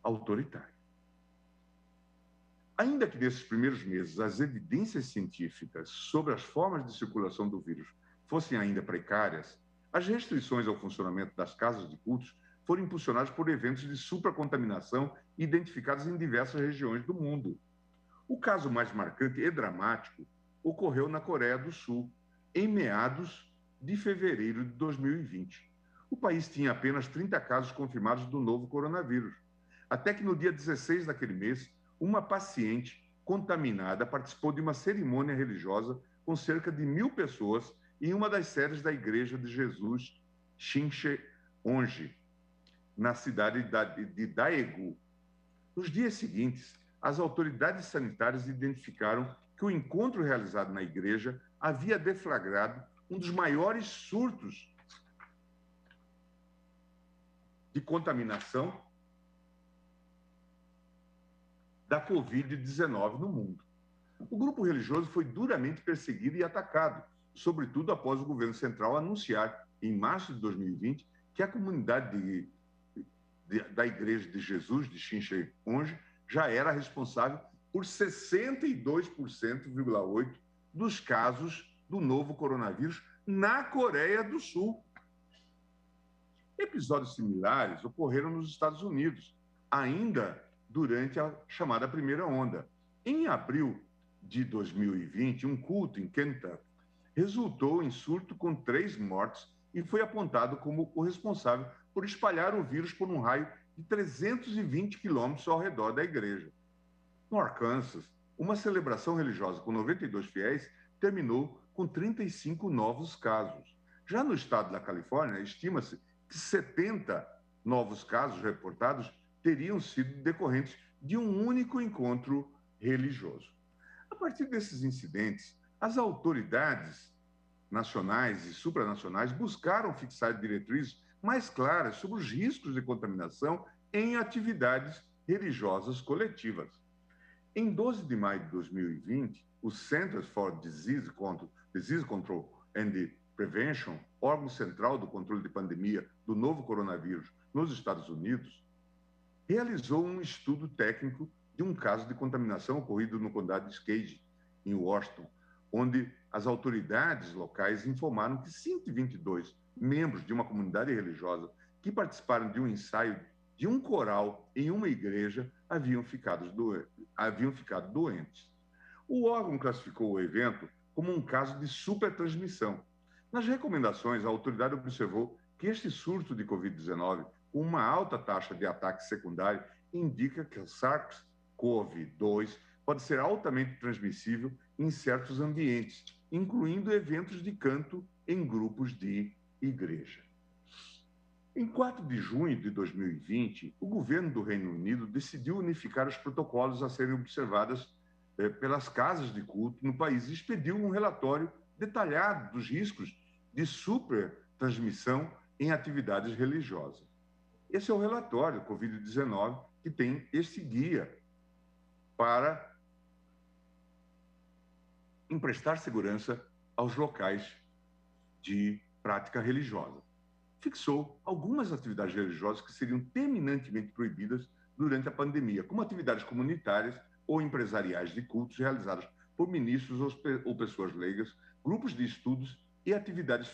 autoritária. Ainda que nesses primeiros meses as evidências científicas sobre as formas de circulação do vírus fossem ainda precárias, as restrições ao funcionamento das casas de cultos foram impulsionadas por eventos de supracontaminação identificados em diversas regiões do mundo. O caso mais marcante e dramático ocorreu na Coreia do Sul, em meados de fevereiro de 2020. O país tinha apenas 30 casos confirmados do novo coronavírus. Até que no dia 16 daquele mês, uma paciente contaminada participou de uma cerimônia religiosa com cerca de 1.000 pessoas em uma das sedes da Igreja de Jesus Shincheonji, na cidade de Daegu. Nos dias seguintes, as autoridades sanitárias identificaram que o encontro realizado na igreja havia deflagrado um dos maiores surtos de contaminação da Covid-19 no mundo. O grupo religioso foi duramente perseguido e atacado, sobretudo após o governo central anunciar, em março de 2020, que a comunidade da Igreja de Jesus de Shincheonji já era responsável por 62,8% dos casos do novo coronavírus na Coreia do Sul. Episódios similares ocorreram nos Estados Unidos, ainda durante a chamada primeira onda. Em abril de 2020, um culto em Kentucky resultou em surto com 3 mortes e foi apontado como o responsável por espalhar o vírus por um raio de 320 quilômetros ao redor da igreja. No Arkansas, uma celebração religiosa com 92 fiéis terminou com 35 novos casos. Já no estado da Califórnia, estima-se que 70 novos casos reportados teriam sido decorrentes de um único encontro religioso. A partir desses incidentes, as autoridades nacionais e supranacionais buscaram fixar diretrizes mais claras sobre os riscos de contaminação em atividades religiosas coletivas. Em 12 de maio de 2020, o Centers for Disease Control and Prevention, órgão central do controle de pandemia do novo coronavírus nos Estados Unidos, realizou um estudo técnico de um caso de contaminação ocorrido no condado de Skagit, em Washington, onde as autoridades locais informaram que 122 membros de uma comunidade religiosa que participaram de um ensaio de um coral em uma igreja haviam ficado doentes. O órgão classificou o evento como um caso de supertransmissão. Nas recomendações, a autoridade observou que este surto de Covid-19, com uma alta taxa de ataque secundário, indica que o SARS-CoV-2 pode ser altamente transmissível em certos ambientes, incluindo eventos de canto em grupos de igreja. Em 4 de junho de 2020, o governo do Reino Unido decidiu unificar os protocolos a serem observados pelas casas de culto no país e expediu um relatório detalhado dos riscos de supertransmissão em atividades religiosas. Esse é o relatório Covid-19 que tem este guia para emprestar segurança aos locais de prática religiosa. Fixou algumas atividades religiosas que seriam terminantemente proibidas durante a pandemia, como atividades comunitárias ou empresariais de cultos realizadas por ministros ou pessoas leigas, grupos de estudos e atividades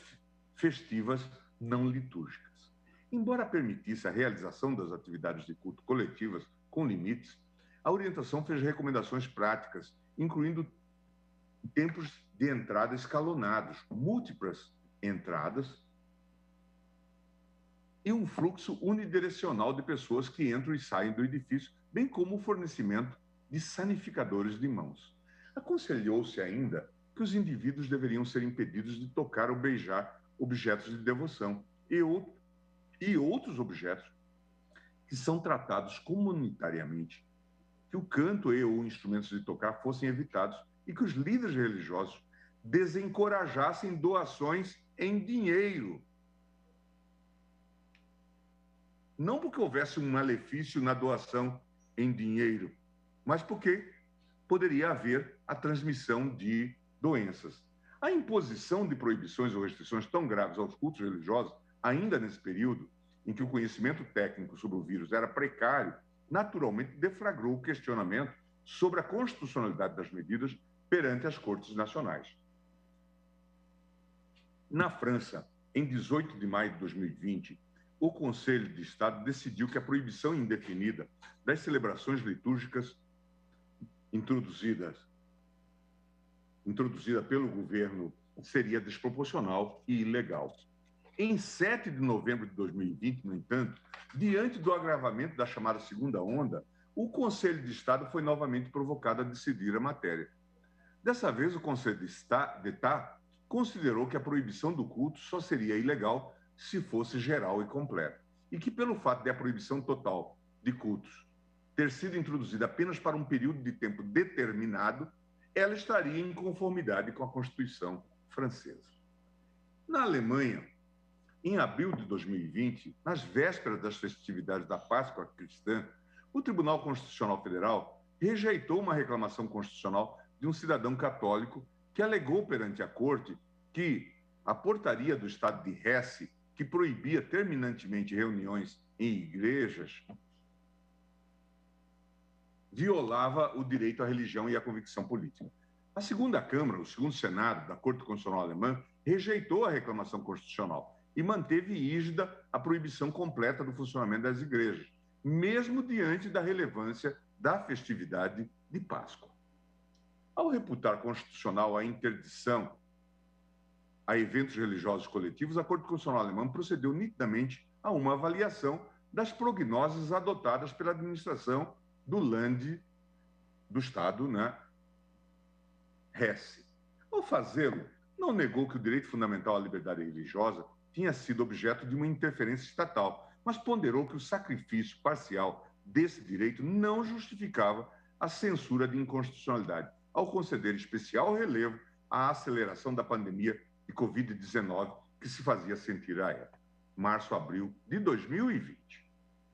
festivas não litúrgicas. Embora permitisse a realização das atividades de culto coletivas com limites, a orientação fez recomendações práticas, incluindo tempos de entrada escalonados, múltiplas entradas e um fluxo unidirecional de pessoas que entram e saem do edifício, bem como o fornecimento de sanificadores de mãos. Aconselhou-se ainda que os indivíduos deveriam ser impedidos de tocar ou beijar objetos de devoção e outros objetos que são tratados comunitariamente, que o canto e ou instrumentos de tocar fossem evitados e que os líderes religiosos desencorajassem doações em dinheiro. Não porque houvesse um malefício na doação em dinheiro, mas porque poderia haver a transmissão de doenças. A imposição de proibições ou restrições tão graves aos cultos religiosos, ainda nesse período em que o conhecimento técnico sobre o vírus era precário, naturalmente deflagrou o questionamento sobre a constitucionalidade das medidas perante as cortes nacionais. Na França, em 18 de maio de 2020, o Conselho de Estado decidiu que a proibição indefinida das celebrações litúrgicas introduzida pelo governo seria desproporcional e ilegal. Em 7 de novembro de 2020, no entanto, diante do agravamento da chamada segunda onda, o Conselho de Estado foi novamente provocado a decidir a matéria. Dessa vez, o Conselho de Estado considerou que a proibição do culto só seria ilegal se fosse geral e completa, e que, pelo fato de a proibição total de cultos ter sido introduzida apenas para um período de tempo determinado, ela estaria em conformidade com a Constituição francesa. Na Alemanha, em abril de 2020, nas vésperas das festividades da Páscoa cristã, o Tribunal Constitucional Federal rejeitou uma reclamação constitucional de um cidadão católico que alegou perante a Corte que a portaria do Estado de Hesse, que proibia terminantemente reuniões em igrejas, violava o direito à religião e à convicção política. A segunda Câmara, o segundo Senado da Corte Constitucional Alemã, rejeitou a reclamação constitucional e manteve rígida a proibição completa do funcionamento das igrejas, mesmo diante da relevância da festividade de Páscoa. Ao reputar constitucional a interdição a eventos religiosos coletivos, a Corte Constitucional Alemã procedeu nitidamente a uma avaliação das prognoses adotadas pela administração do Land, do Estado, Hesse. Ao fazê-lo, não negou que o direito fundamental à liberdade religiosa tinha sido objeto de uma interferência estatal, mas ponderou que o sacrifício parcial desse direito não justificava a censura de inconstitucionalidade, ao conceder especial relevo à aceleração da pandemia de Covid-19 que se fazia sentir à época, março-abril de 2020.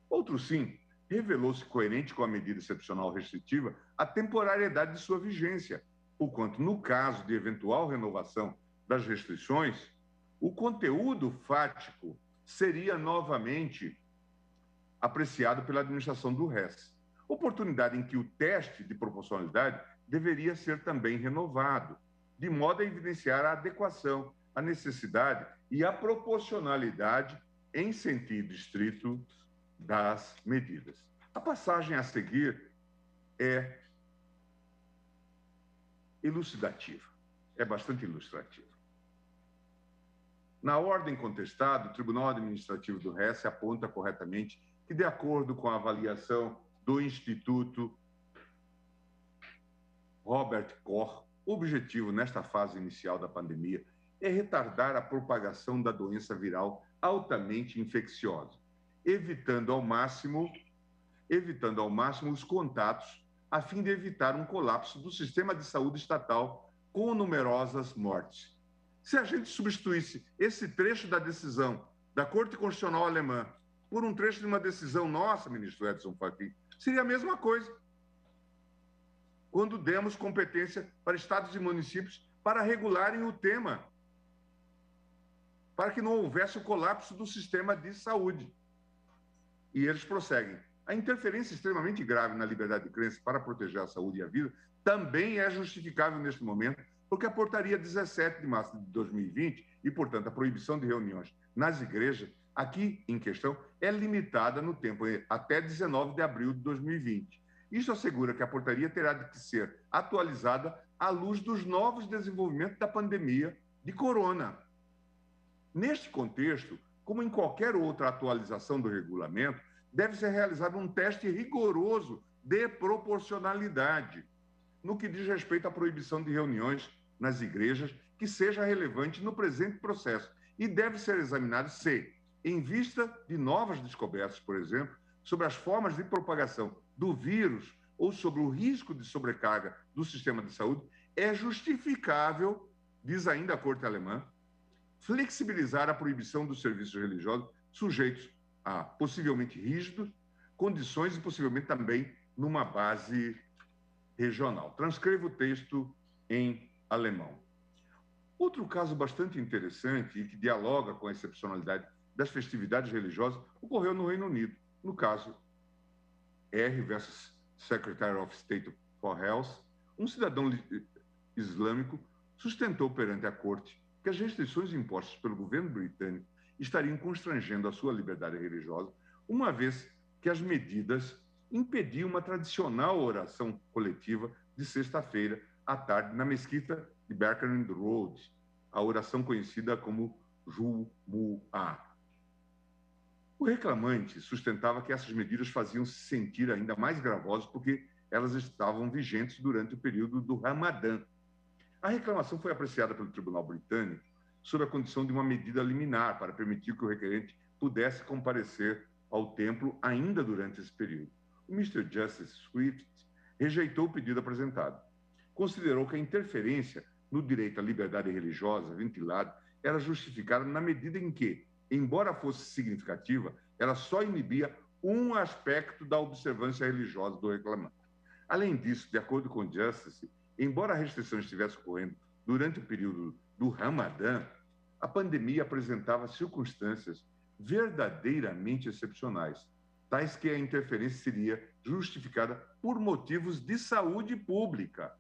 Outro sim, revelou-se coerente com a medida excepcional restritiva a temporariedade de sua vigência, porquanto, no caso de eventual renovação das restrições, o conteúdo fático seria novamente apreciado pela administração do Hesse, oportunidade em que o teste de proporcionalidade deveria ser também renovado, de modo a evidenciar a adequação, a necessidade e a proporcionalidade em sentido estrito das medidas. A passagem a seguir é elucidativa, é bastante ilustrativa. Na ordem contestada, o Tribunal Administrativo do Hesse aponta corretamente que, de acordo com a avaliação do Instituto Robert Koch, o objetivo nesta fase inicial da pandemia é retardar a propagação da doença viral altamente infecciosa, evitando ao máximo os contatos, a fim de evitar um colapso do sistema de saúde estatal com numerosas mortes. Se a gente substituísse esse trecho da decisão da Corte Constitucional Alemã por um trecho de uma decisão nossa, ministro Edson Fachin, seria a mesma coisa. Quando demos competência para estados e municípios para regularem o tema, para que não houvesse o colapso do sistema de saúde. E eles prosseguem. A interferência extremamente grave na liberdade de crença para proteger a saúde e a vida também é justificável neste momento, porque a portaria 17 de março de 2020 e, portanto, a proibição de reuniões nas igrejas, aqui em questão, é limitada no tempo até 19 de abril de 2020. Isso assegura que a portaria terá de ser atualizada à luz dos novos desenvolvimentos da pandemia de corona. Neste contexto, como em qualquer outra atualização do regulamento, deve ser realizado um teste rigoroso de proporcionalidade no que diz respeito à proibição de reuniões nas igrejas que seja relevante no presente processo e deve ser examinado se, em vista de novas descobertas, por exemplo, sobre as formas de propagação do vírus ou sobre o risco de sobrecarga do sistema de saúde, é justificável, diz ainda a Corte Alemã, flexibilizar a proibição dos serviços religiosos sujeitos a possivelmente rígidos condições e possivelmente também numa base regional. Transcrevo o texto em alemão. Outro caso bastante interessante e que dialoga com a excepcionalidade das festividades religiosas ocorreu no Reino Unido. No caso, R versus Secretary of State for Health, um cidadão islâmico sustentou perante a corte que as restrições impostas pelo governo britânico estariam constrangendo a sua liberdade religiosa, uma vez que as medidas impediam uma tradicional oração coletiva de sexta-feira à tarde na mesquita de Berkhamsted Road, a oração conhecida como Jumu'ah. O reclamante sustentava que essas medidas faziam se sentir ainda mais gravosas porque elas estavam vigentes durante o período do Ramadã. A reclamação foi apreciada pelo Tribunal Britânico sob a condição de uma medida liminar para permitir que o requerente pudesse comparecer ao templo ainda durante esse período. O Mr. Justice Swift rejeitou o pedido apresentado. Considerou que a interferência no direito à liberdade religiosa ventilado era justificada na medida em que, embora fosse significativa, ela só inibia um aspecto da observância religiosa do reclamante. Além disso, de acordo com o Justice, embora a restrição estivesse ocorrendo durante o período do Ramadã, a pandemia apresentava circunstâncias verdadeiramente excepcionais, tais que a interferência seria justificada por motivos de saúde pública.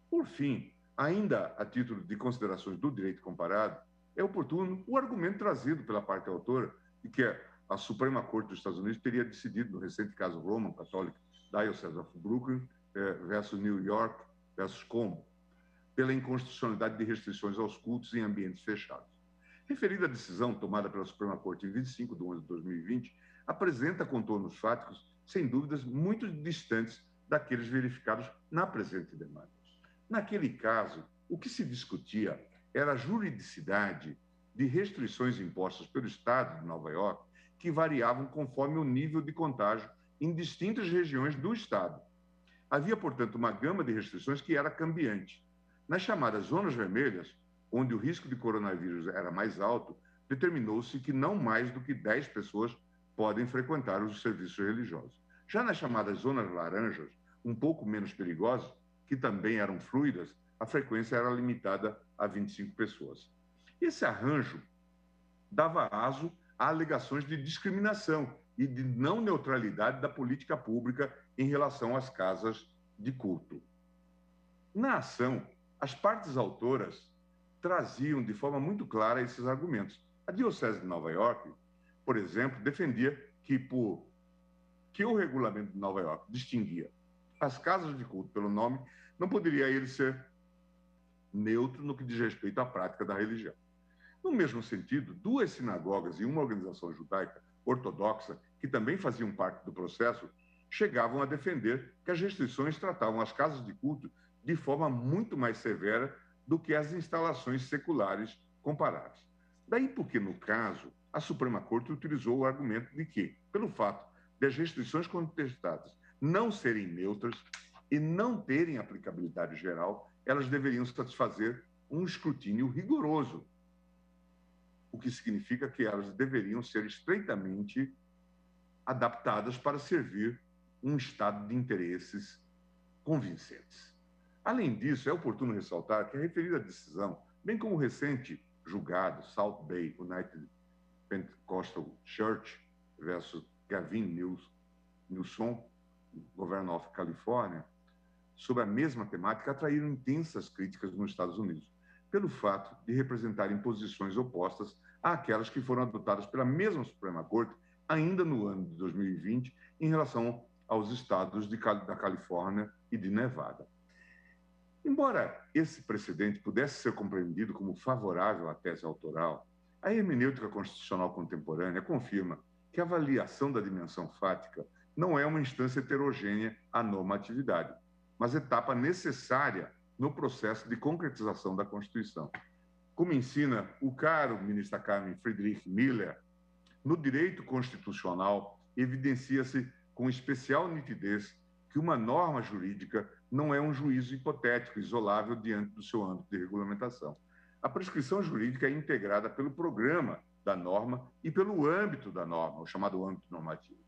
Por fim, ainda a título de considerações do direito comparado, é oportuno o argumento trazido pela parte autora de que a Suprema Corte dos Estados Unidos teria decidido no recente caso Roman Catholic Diocese of Brooklyn versus New York versus Como, pela inconstitucionalidade de restrições aos cultos em ambientes fechados. Referida decisão tomada pela Suprema Corte em 25 de 11 de 2020 apresenta contornos fáticos, sem dúvidas, muito distantes daqueles verificados na presente demanda. Naquele caso, o que se discutia era a juridicidade de restrições impostas pelo Estado de Nova York, que variavam conforme o nível de contágio em distintas regiões do Estado. Havia, portanto, uma gama de restrições que era cambiante. Nas chamadas zonas vermelhas, onde o risco de coronavírus era mais alto, determinou-se que não mais do que 10 pessoas podem frequentar os serviços religiosos. Já nas chamadas zonas laranjas, um pouco menos perigosas, que também eram fluidas, a frequência era limitada a 25 pessoas. Esse arranjo dava aso a alegações de discriminação e de não neutralidade da política pública em relação às casas de culto. Na ação, as partes autoras traziam de forma muito clara esses argumentos. A Diocese de Nova York, por exemplo, defendia que o regulamento de Nova York distinguia as casas de culto pelo nome, não poderia ele ser neutro no que diz respeito à prática da religião. No mesmo sentido, 2 sinagogas e uma organização judaica ortodoxa, que também faziam parte do processo, chegavam a defender que as restrições tratavam as casas de culto de forma muito mais severa do que as instalações seculares comparáveis. Daí porque, no caso, a Suprema Corte utilizou o argumento de que, pelo fato de as restrições contestadas não serem neutras e não terem aplicabilidade geral, elas deveriam satisfazer um escrutínio rigoroso, o que significa que elas deveriam ser estreitamente adaptadas para servir um estado de interesses convincentes. Além disso, é oportuno ressaltar que a referida decisão, bem como o recente julgado South Bay United Pentecostal Church versus Gavin Newsom, Governor of California, sobre a mesma temática, atraíram intensas críticas nos Estados Unidos, pelo fato de representarem posições opostas àquelas que foram adotadas pela mesma Suprema Corte ainda no ano de 2020 em relação aos estados da Califórnia e de Nevada. Embora esse precedente pudesse ser compreendido como favorável à tese autoral, a hermenêutica constitucional contemporânea confirma que a avaliação da dimensão fática não é uma instância heterogênea à normatividade, mas etapa necessária no processo de concretização da Constituição. Como ensina o caro ministro Carmen Friedrich Miller, no direito constitucional evidencia-se com especial nitidez que uma norma jurídica não é um juízo hipotético, isolável diante do seu âmbito de regulamentação. A prescrição jurídica é integrada pelo programa da norma e pelo âmbito da norma, o chamado âmbito normativo.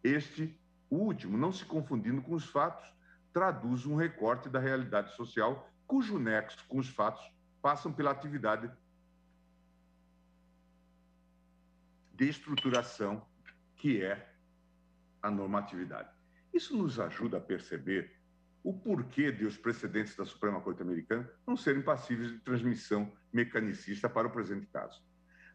Este último, não se confundindo com os fatos, traduz um recorte da realidade social cujo nexo com os fatos passam pela atividade de estruturação que é a normatividade. Isso nos ajuda a perceber o porquê de os precedentes da Suprema Corte Americana não serem passíveis de transmissão mecanicista para o presente caso.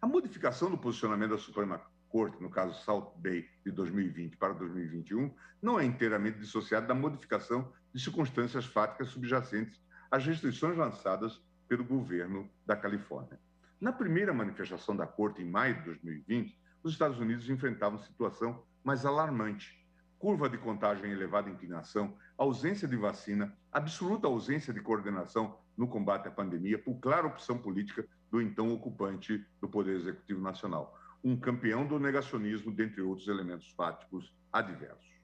A modificação do posicionamento da Suprema Corte, no caso South Bay, de 2020 para 2021, não é inteiramente dissociada da modificação de circunstâncias fáticas subjacentes às restrições lançadas pelo governo da Califórnia. Na primeira manifestação da Corte, em maio de 2020, os Estados Unidos enfrentavam situação mais alarmante. Curva de contágio em elevada inclinação, ausência de vacina, absoluta ausência de coordenação no combate à pandemia por clara opção política do então ocupante do Poder Executivo Nacional, um campeão do negacionismo, dentre outros elementos fáticos adversos.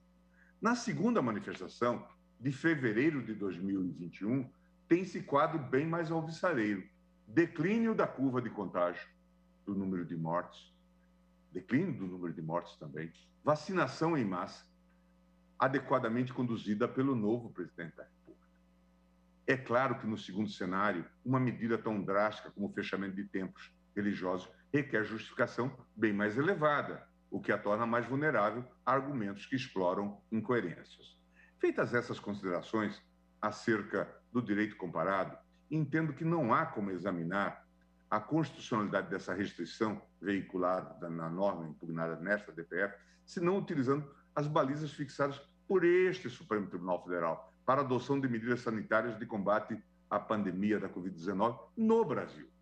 Na segunda manifestação, de fevereiro de 2021, tem-se quadro bem mais alvissareiro. Declínio da curva de contágio, do número de mortes, declínio do número de mortes também, vacinação em massa, adequadamente conduzida pelo novo presidente da República. É claro que, no segundo cenário, uma medida tão drástica como o fechamento de templos religiosos requer justificação bem mais elevada, o que a torna mais vulnerável a argumentos que exploram incoerências. Feitas essas considerações acerca do direito comparado, entendo que não há como examinar a constitucionalidade dessa restrição veiculada na norma impugnada nesta DPF, senão utilizando as balizas fixadas por este Supremo Tribunal Federal para a adoção de medidas sanitárias de combate à pandemia da Covid-19 no Brasil.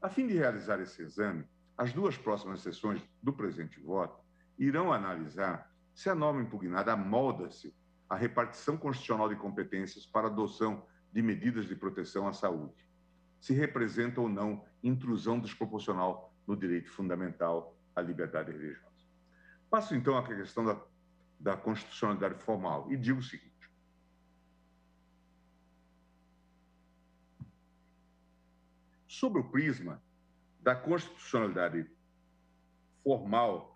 A fim de realizar esse exame, as duas próximas sessões do presente voto irão analisar se a norma impugnada amolda-se à repartição constitucional de competências para a adoção de medidas de proteção à saúde, se representa ou não intrusão desproporcional no direito fundamental à liberdade religiosa. Passo, então, à questão da constitucionalidade formal e digo o seguinte: sob o prisma da constitucionalidade formal,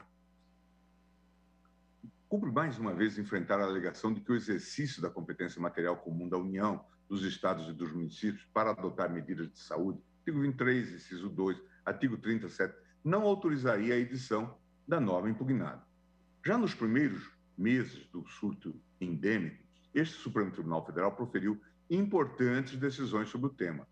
cumpre mais uma vez enfrentar a alegação de que o exercício da competência material comum da União, dos Estados e dos municípios para adotar medidas de saúde, artigo 23, inciso 2, artigo 37, não autorizaria a edição da norma impugnada. Já nos primeiros meses do surto endêmico, este Supremo Tribunal Federal proferiu importantes decisões sobre o tema.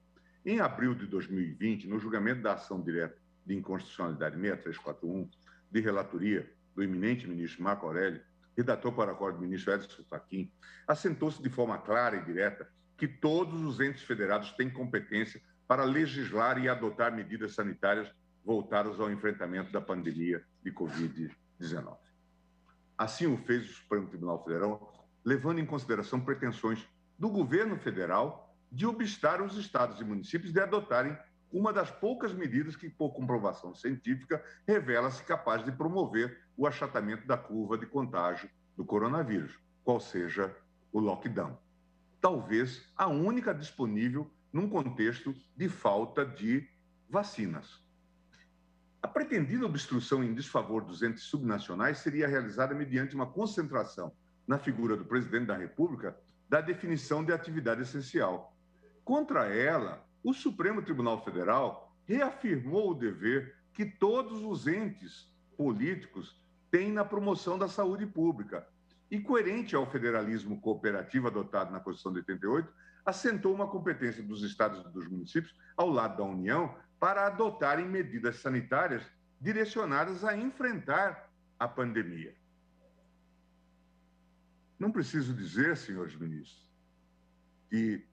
Em abril de 2020, no julgamento da ação direta de inconstitucionalidade 6341, de relatoria do eminente ministro Marco Aurélio, redator para acordo do ministro Edson Fachin, assentou-se de forma clara e direta que todos os entes federados têm competência para legislar e adotar medidas sanitárias voltadas ao enfrentamento da pandemia de Covid-19. Assim o fez o Supremo Tribunal Federal, levando em consideração pretensões do governo federal de obstar os estados e municípios de adotarem uma das poucas medidas que, por comprovação científica, revela-se capaz de promover o achatamento da curva de contágio do coronavírus, qual seja o lockdown. Talvez a única disponível num contexto de falta de vacinas. A pretendida obstrução em desfavor dos entes subnacionais seria realizada mediante uma concentração na figura do presidente da República da definição de atividade essencial. Contra ela, o Supremo Tribunal Federal reafirmou o dever que todos os entes políticos têm na promoção da saúde pública. E, coerente ao federalismo cooperativo adotado na Constituição de 88, assentou uma competência dos estados e dos municípios, ao lado da União, para adotarem medidas sanitárias direcionadas a enfrentar a pandemia. Não preciso dizer, senhores ministros, que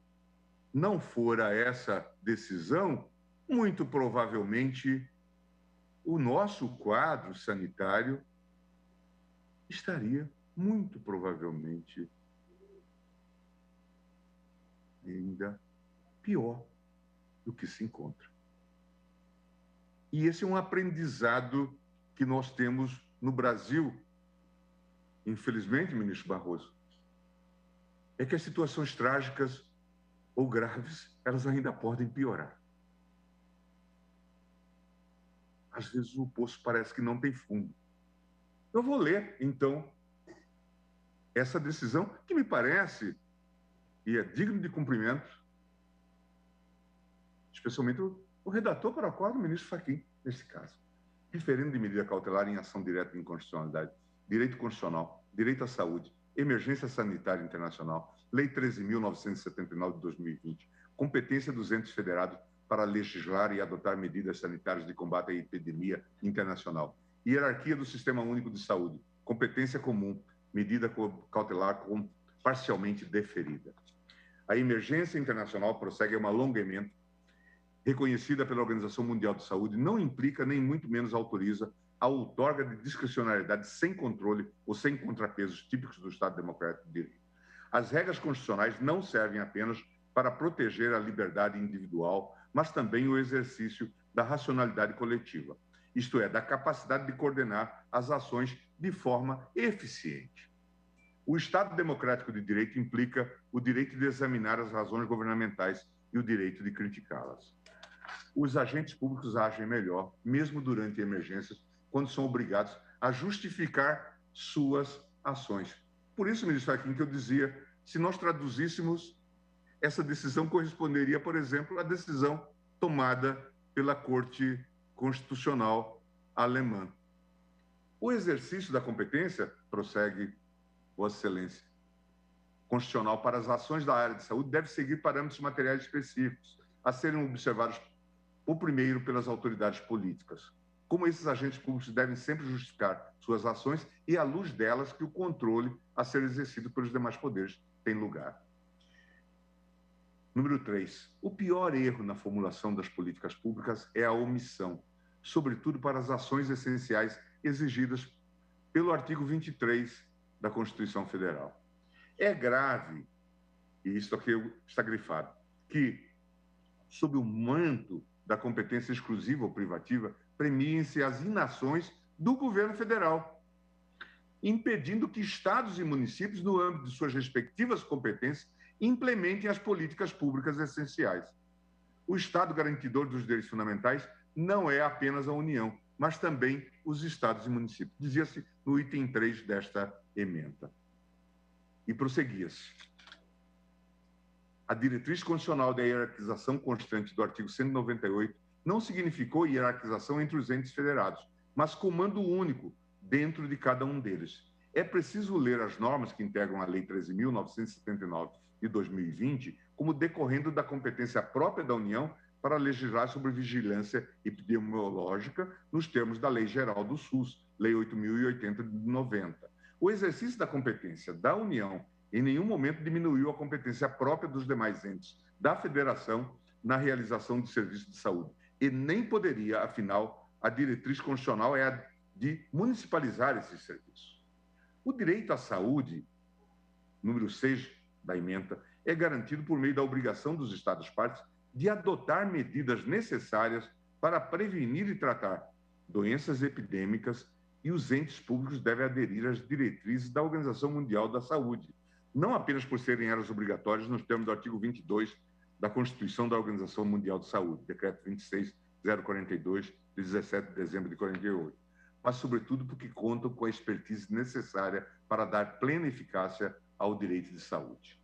não fora essa decisão, muito provavelmente o nosso quadro sanitário estaria muito provavelmente ainda pior do que se encontra. E esse é um aprendizado que nós temos no Brasil, infelizmente, ministro Barroso, é que as situações trágicas ou graves, elas ainda podem piorar. Às vezes o poço parece que não tem fundo. Eu vou ler, então, essa decisão que me parece, e é digno de cumprimento, especialmente o redator para o qual o ministro Fachin, nesse caso. Referendo de medida cautelar em ação direta de inconstitucionalidade, direito constitucional, direito à saúde, emergência sanitária internacional, Lei 13.979 de 2020, competência dos entes federados para legislar e adotar medidas sanitárias de combate à epidemia internacional, hierarquia do Sistema Único de Saúde, competência comum, medida cautelar parcialmente deferida. A emergência internacional prossegue a um alongamento reconhecida pela Organização Mundial de Saúde, não implica nem muito menos autoriza a outorga de discricionariedade sem controle ou sem contrapesos típicos do Estado Democrático de Direito. As regras constitucionais não servem apenas para proteger a liberdade individual, mas também o exercício da racionalidade coletiva, isto é, da capacidade de coordenar as ações de forma eficiente. O Estado Democrático de Direito implica o direito de examinar as razões governamentais e o direito de criticá-las. Os agentes públicos agem melhor, mesmo durante emergências, quando são obrigados a justificar suas ações. Por isso, ministro Fachin, que eu dizia, se nós traduzíssemos, essa decisão corresponderia, por exemplo, à decisão tomada pela Corte Constitucional alemã. O exercício da competência, prossegue Vossa Excelência, constitucional para as ações da área de saúde deve seguir parâmetros materiais específicos, a serem observados, o primeiro, pelas autoridades políticas. Como esses agentes públicos devem sempre justificar suas ações e, à luz delas, que o controle a ser exercido pelos demais poderes tem lugar. Número 3. O pior erro na formulação das políticas públicas é a omissão, sobretudo para as ações essenciais exigidas pelo artigo 23 da Constituição Federal. É grave, e isso aqui está grifado, que, sob o manto da competência exclusiva ou privativa, premiem-se as inações do governo federal, impedindo que estados e municípios, no âmbito de suas respectivas competências, implementem as políticas públicas essenciais. O Estado garantidor dos direitos fundamentais não é apenas a União, mas também os estados e municípios. Dizia-se no item 3 desta emenda. E prosseguia-se. A diretriz constitucional da hierarquização constante do artigo 198 não significou hierarquização entre os entes federados, mas comando único dentro de cada um deles. É preciso ler as normas que integram a Lei 13.979 de 2020 como decorrendo da competência própria da União para legislar sobre vigilância epidemiológica nos termos da Lei Geral do SUS, Lei 8.080 de 90. O exercício da competência da União em nenhum momento diminuiu a competência própria dos demais entes da Federação na realização de serviços de saúde. E nem poderia, afinal, a diretriz constitucional é a de municipalizar esses serviços. O direito à saúde, número 6 da ementa, é garantido por meio da obrigação dos Estados-partes de adotar medidas necessárias para prevenir e tratar doenças epidêmicas, e os entes públicos devem aderir às diretrizes da Organização Mundial da Saúde, não apenas por serem elas obrigatórias nos termos do artigo 22 da Constituição da Organização Mundial de Saúde, decreto 26.042, de 17 de dezembro de 48, mas sobretudo porque contam com a expertise necessária para dar plena eficácia ao direito de saúde.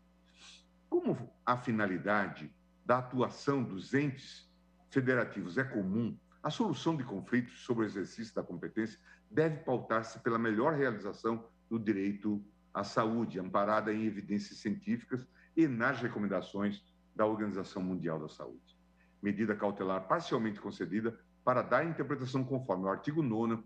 Como a finalidade da atuação dos entes federativos é comum, a solução de conflitos sobre o exercício da competência deve pautar-se pela melhor realização do direito à saúde, amparada em evidências científicas e nas recomendações da Organização Mundial da Saúde. Medida cautelar parcialmente concedida para dar interpretação conforme ao artigo 9º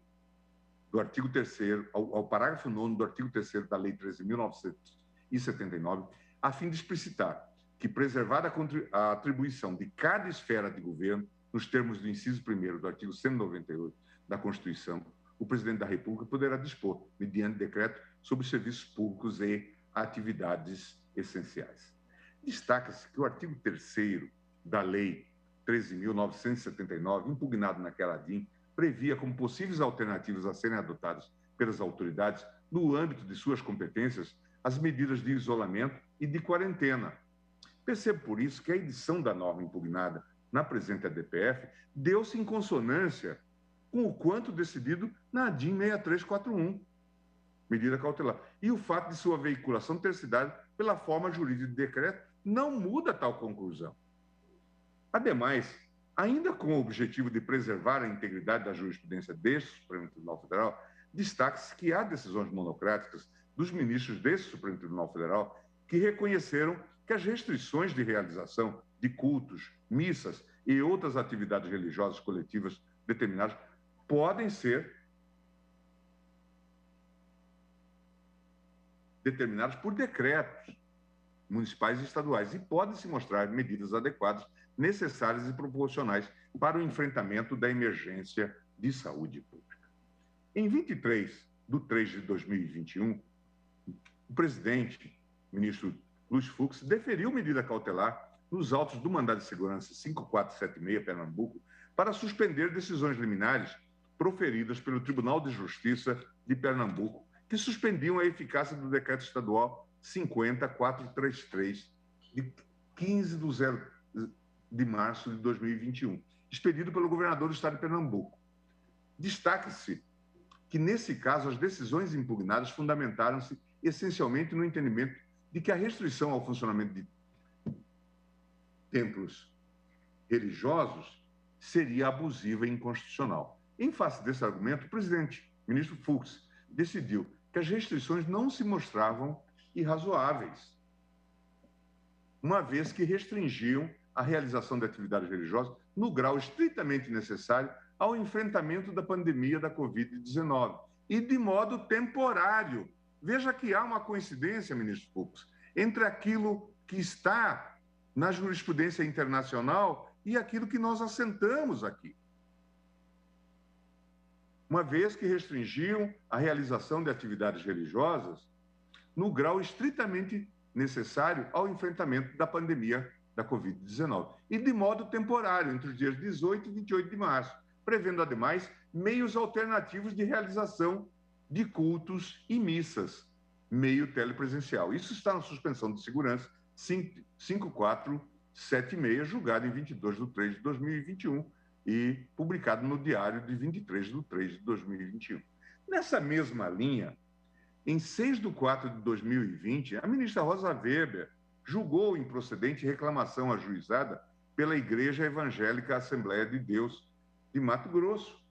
do artigo 3º, ao parágrafo 9º do artigo 3º da Lei 13.979, a fim de explicitar que, preservada a atribuição de cada esfera de governo, nos termos do inciso 1º do artigo 198 da Constituição, o Presidente da República poderá dispor, mediante decreto, sobre serviços públicos e atividades essenciais. Destaca-se que o artigo 3º da Lei 13.979, impugnado naquela ADIM, previa como possíveis alternativas a serem adotadas pelas autoridades, no âmbito de suas competências, as medidas de isolamento e de quarentena. Percebo, por isso, que a edição da norma impugnada na presente ADPF deu-se em consonância com o quanto decidido na ADIM 6341, medida cautelar. E o fato de sua veiculação ter se dado pela forma jurídica de decreto não muda tal conclusão. Ademais, ainda com o objetivo de preservar a integridade da jurisprudência deste Supremo Tribunal Federal, destaca-se que há decisões monocráticas dos ministros desse Supremo Tribunal Federal que reconheceram que as restrições de realização de cultos, missas e outras atividades religiosas coletivas determinadas podem ser determinadas por decretos municipais e estaduais e podem se mostrar medidas adequadas, necessárias e proporcionais para o enfrentamento da emergência de saúde pública. Em 23/3/2021, o presidente, ministro Luiz Fux, deferiu medida cautelar nos autos do mandado de segurança 5476 Pernambuco para suspender decisões liminares proferidas pelo Tribunal de Justiça de Pernambuco, que suspendiam a eficácia do decreto estadual 50.433, de 15 de março de 2021, expedido pelo governador do estado de Pernambuco. Destaque-se que, nesse caso, as decisões impugnadas fundamentaram-se essencialmente no entendimento de que a restrição ao funcionamento de templos religiosos seria abusiva e inconstitucional. Em face desse argumento, o presidente, ministro Fux, decidiu que as restrições não se mostravam irrazoáveis, uma vez que restringiam a realização de atividades religiosas no grau estritamente necessário ao enfrentamento da pandemia da Covid-19 e de modo temporário. Veja que há uma coincidência, ministro Fux, entre aquilo que está na jurisprudência internacional e aquilo que nós assentamos aqui. Uma vez que restringiam a realização de atividades religiosas no grau estritamente necessário ao enfrentamento da pandemia da Covid-19 e de modo temporário, entre os dias 18 e 28 de março, prevendo, ademais, meios alternativos de realização de cultos e missas, meio telepresencial. Isso está na suspensão de segurança 5476, julgado em 22/3/2021 e publicado no Diário de 23/3/2021. Nessa mesma linha, em 6/4/2020, a ministra Rosa Weber julgou improcedente reclamação ajuizada pela Igreja Evangélica Assembleia de Deus de Mato Grosso,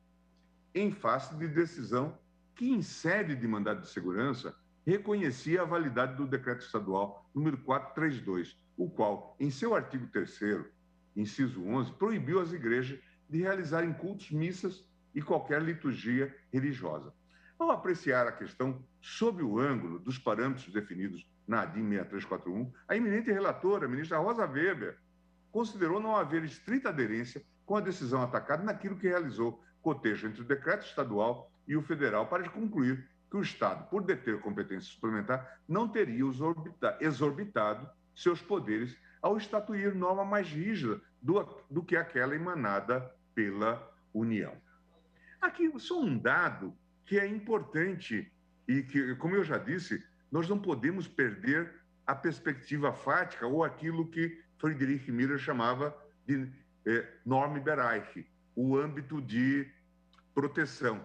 em face de decisão que, em sede de mandado de segurança, reconhecia a validade do decreto estadual número 432, o qual, em seu artigo 3º, inciso 11, proibiu as igrejas de realizarem cultos, missas e qualquer liturgia religiosa. Ao apreciar a questão sob o ângulo dos parâmetros definidos na ADIM 6341, a eminente relatora, a ministra Rosa Weber, considerou não haver estrita aderência com a decisão atacada naquilo que realizou cotejo entre o decreto estadual e o federal para concluir que o Estado, por deter competência suplementar, não teria exorbitado seus poderes ao estatuir norma mais rígida do que aquela emanada pela União. Aqui só um dado que é importante e que, como eu já disse, nós não podemos perder a perspectiva fática ou aquilo que Friedrich Miller chamava de Normbereich, o âmbito de proteção.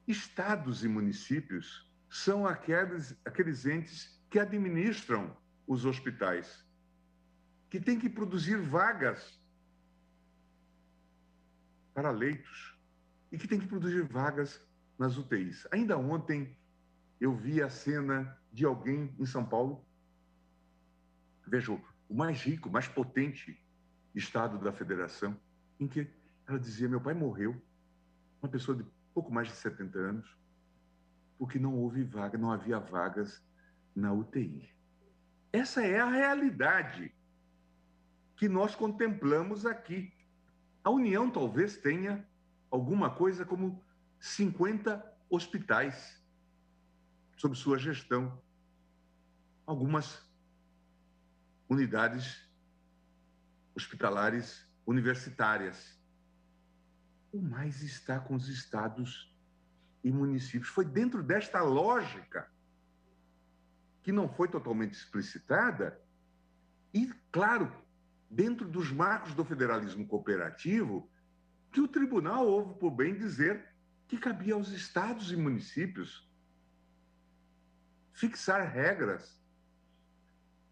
Estados e municípios são aqueles entes que administram os hospitais, que têm que produzir vagas para leitos e que têm que produzir vagas nas UTIs. Ainda ontem eu vi a cena de alguém em São Paulo, veja, o mais rico, mais potente estado da federação, em que ela dizia: meu pai morreu, uma pessoa de pouco mais de 70 anos, porque não houve vaga, não havia vagas na UTI. Essa é a realidade que nós contemplamos aqui. A União talvez tenha alguma coisa como 50 hospitais sob sua gestão. Algumas unidades hospitalares universitárias. O mais está com os estados e municípios. Foi dentro desta lógica, que não foi totalmente explicitada, e, claro, dentro dos marcos do federalismo cooperativo, que o tribunal houve por bem dizer que cabia aos estados e municípios fixar regras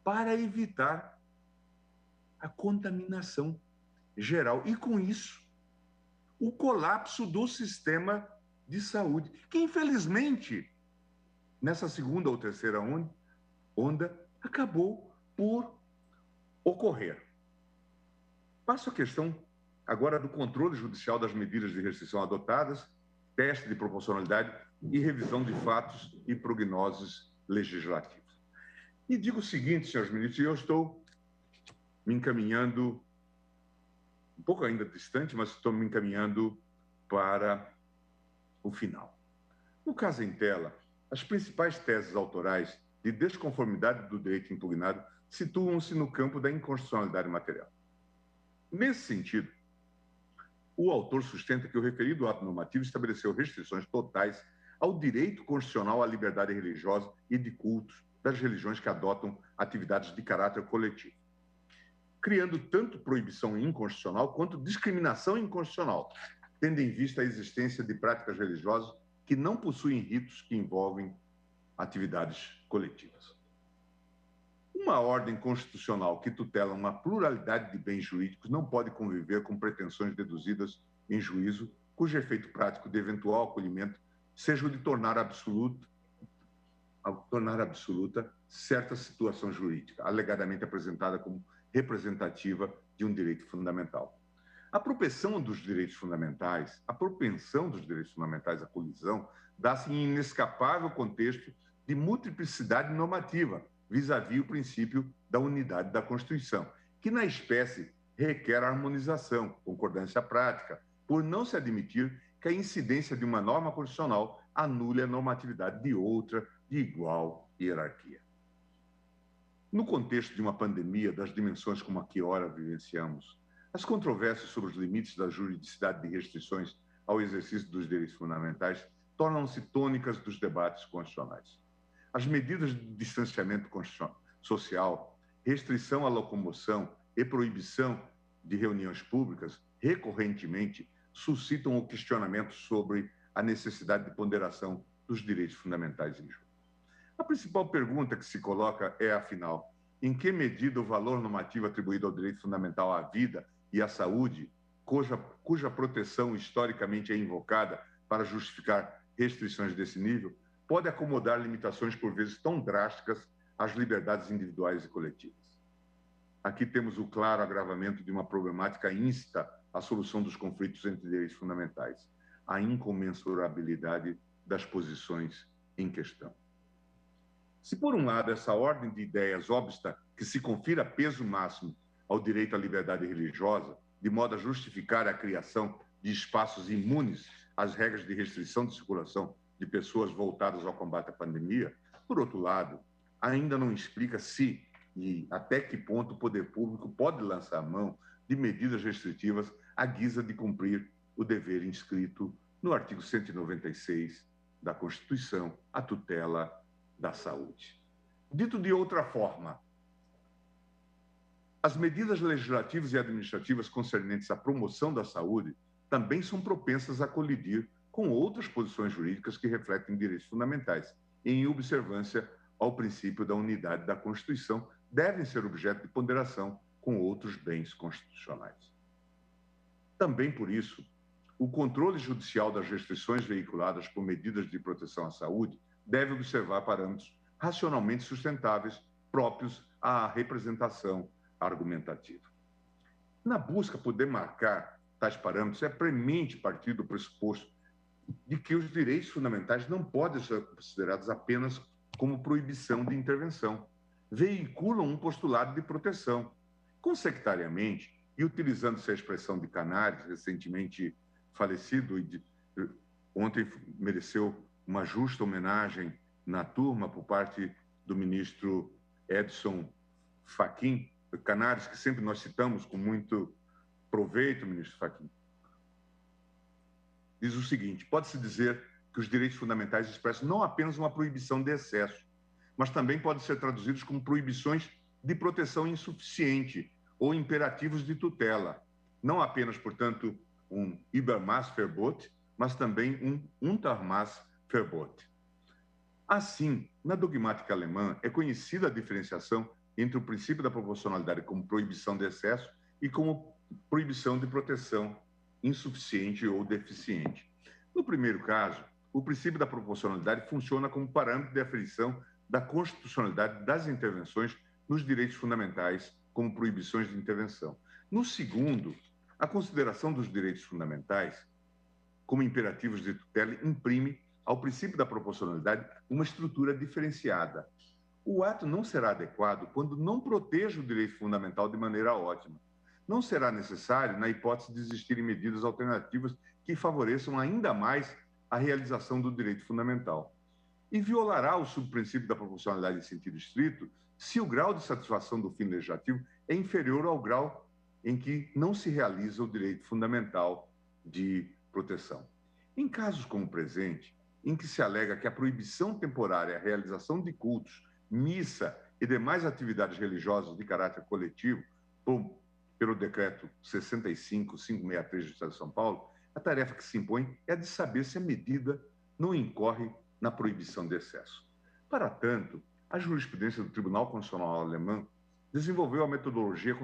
para evitar a contaminação geral. E, com isso, o colapso do sistema de saúde, que, infelizmente, nessa segunda ou terceira onda, acabou por ocorrer. Passo a questão agora do controle judicial das medidas de restrição adotadas, teste de proporcionalidade e revisão de fatos e prognoses legislativos. E digo o seguinte, senhores ministros, e eu estou me encaminhando, um pouco ainda distante, mas estou me encaminhando para o final. No caso em tela, as principais teses autorais de desconformidade do direito impugnado situam-se no campo da inconstitucionalidade material. Nesse sentido, o autor sustenta que o referido ato normativo estabeleceu restrições totais ao direito constitucional à liberdade religiosa e de cultos das religiões que adotam atividades de caráter coletivo, criando tanto proibição inconstitucional quanto discriminação inconstitucional, tendo em vista a existência de práticas religiosas que não possuem ritos que envolvem atividades coletivas. Uma ordem constitucional que tutela uma pluralidade de bens jurídicos não pode conviver com pretensões deduzidas em juízo, cujo efeito prático de eventual acolhimento seja o de tornar absoluta certa situação jurídica, alegadamente apresentada como representativa de um direito fundamental. A propensão dos direitos fundamentais à colisão dá-se em inescapável contexto de multiplicidade normativa, vis-à-vis o princípio da unidade da Constituição, que na espécie requer harmonização, concordância prática, por não se admitir que a incidência de uma norma constitucional anule a normatividade de outra de igual hierarquia. No contexto de uma pandemia das dimensões como a que ora vivenciamos, as controvérsias sobre os limites da juridicidade de restrições ao exercício dos direitos fundamentais tornam-se tônicas dos debates constitucionais. As medidas de distanciamento social, restrição à locomoção e proibição de reuniões públicas recorrentemente suscitam o questionamento sobre a necessidade de ponderação dos direitos fundamentais em jogo. A principal pergunta que se coloca é, afinal, em que medida o valor normativo atribuído ao direito fundamental à vida e à saúde, cuja proteção historicamente é invocada para justificar restrições desse nível, pode acomodar limitações por vezes tão drásticas às liberdades individuais e coletivas. Aqui temos o claro agravamento de uma problemática insta à solução dos conflitos entre direitos fundamentais, a incomensurabilidade das posições em questão. Se, por um lado, essa ordem de ideias obsta que se confira peso máximo ao direito à liberdade religiosa, de modo a justificar a criação de espaços imunes às regras de restrição de circulação de pessoas voltadas ao combate à pandemia, por outro lado, ainda não explica se e até que ponto o poder público pode lançar mão de medidas restritivas à guisa de cumprir o dever inscrito no artigo 196 da Constituição, a tutela da saúde. Dito de outra forma, as medidas legislativas e administrativas concernentes à promoção da saúde também são propensas a colidir com outras posições jurídicas que refletem direitos fundamentais, em observância ao princípio da unidade da Constituição, devem ser objeto de ponderação com outros bens constitucionais. Também por isso, o controle judicial das restrições veiculadas por medidas de proteção à saúde deve observar parâmetros racionalmente sustentáveis próprios à representação argumentativa. Na busca por demarcar tais parâmetros, é premente partir do pressuposto de que os direitos fundamentais não podem ser considerados apenas como proibição de intervenção. Veiculam um postulado de proteção. Consectariamente, e utilizando-se a expressão de Canários, recentemente falecido, e ontem mereceu uma justa homenagem na turma por parte do ministro Edson Fachin Canários, que sempre nós citamos com muito proveito, ministro Fachin, diz o seguinte: pode-se dizer que os direitos fundamentais expressam não apenas uma proibição de excesso, mas também podem ser traduzidos como proibições de proteção insuficiente ou imperativos de tutela. Não apenas, portanto, um Übermaßverbot, mas também um Untermaßverbot. Assim, na dogmática alemã, é conhecida a diferenciação entre o princípio da proporcionalidade como proibição de excesso e como proibição de proteção insuficiente ou deficiente. No primeiro caso, o princípio da proporcionalidade funciona como parâmetro de aferição da constitucionalidade das intervenções nos direitos fundamentais como proibições de intervenção. No segundo, a consideração dos direitos fundamentais como imperativos de tutela imprime ao princípio da proporcionalidade uma estrutura diferenciada. O ato não será adequado quando não proteja o direito fundamental de maneira ótima. Não será necessário na hipótese de existirem medidas alternativas que favoreçam ainda mais a realização do direito fundamental. E violará o subprincípio da proporcionalidade em sentido estrito se o grau de satisfação do fim legislativo é inferior ao grau em que não se realiza o direito fundamental de proteção. Em casos como o presente, em que se alega que a proibição temporária à realização de cultos, missa e demais atividades religiosas de caráter coletivo, pelo Decreto 65.563 do Estado de São Paulo, a tarefa que se impõe é a de saber se a medida não incorre na proibição de excesso. Para tanto, a jurisprudência do Tribunal Constitucional Alemão desenvolveu a metodologia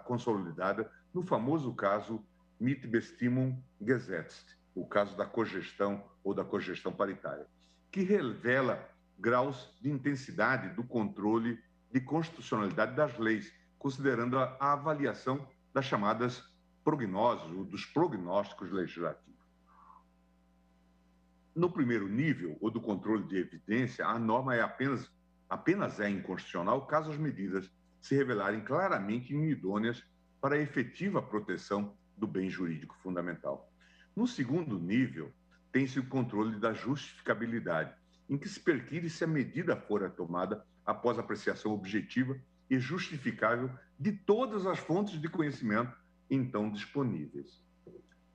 consolidada no famoso caso Mitbestimmungsgesetz, o caso da cogestão ou da cogestão paritária, que revela graus de intensidade do controle de constitucionalidade das leis, considerando a avaliação das chamadas prognoses ou dos prognósticos legislativos. No primeiro nível, ou do controle de evidência, a norma é apenas é inconstitucional caso as medidas se revelarem claramente inidôneas para a efetiva proteção do bem jurídico fundamental. No segundo nível, tem-se o controle da justificabilidade, em que se perquire se a medida for tomada após apreciação objetiva e justificável de todas as fontes de conhecimento então disponíveis.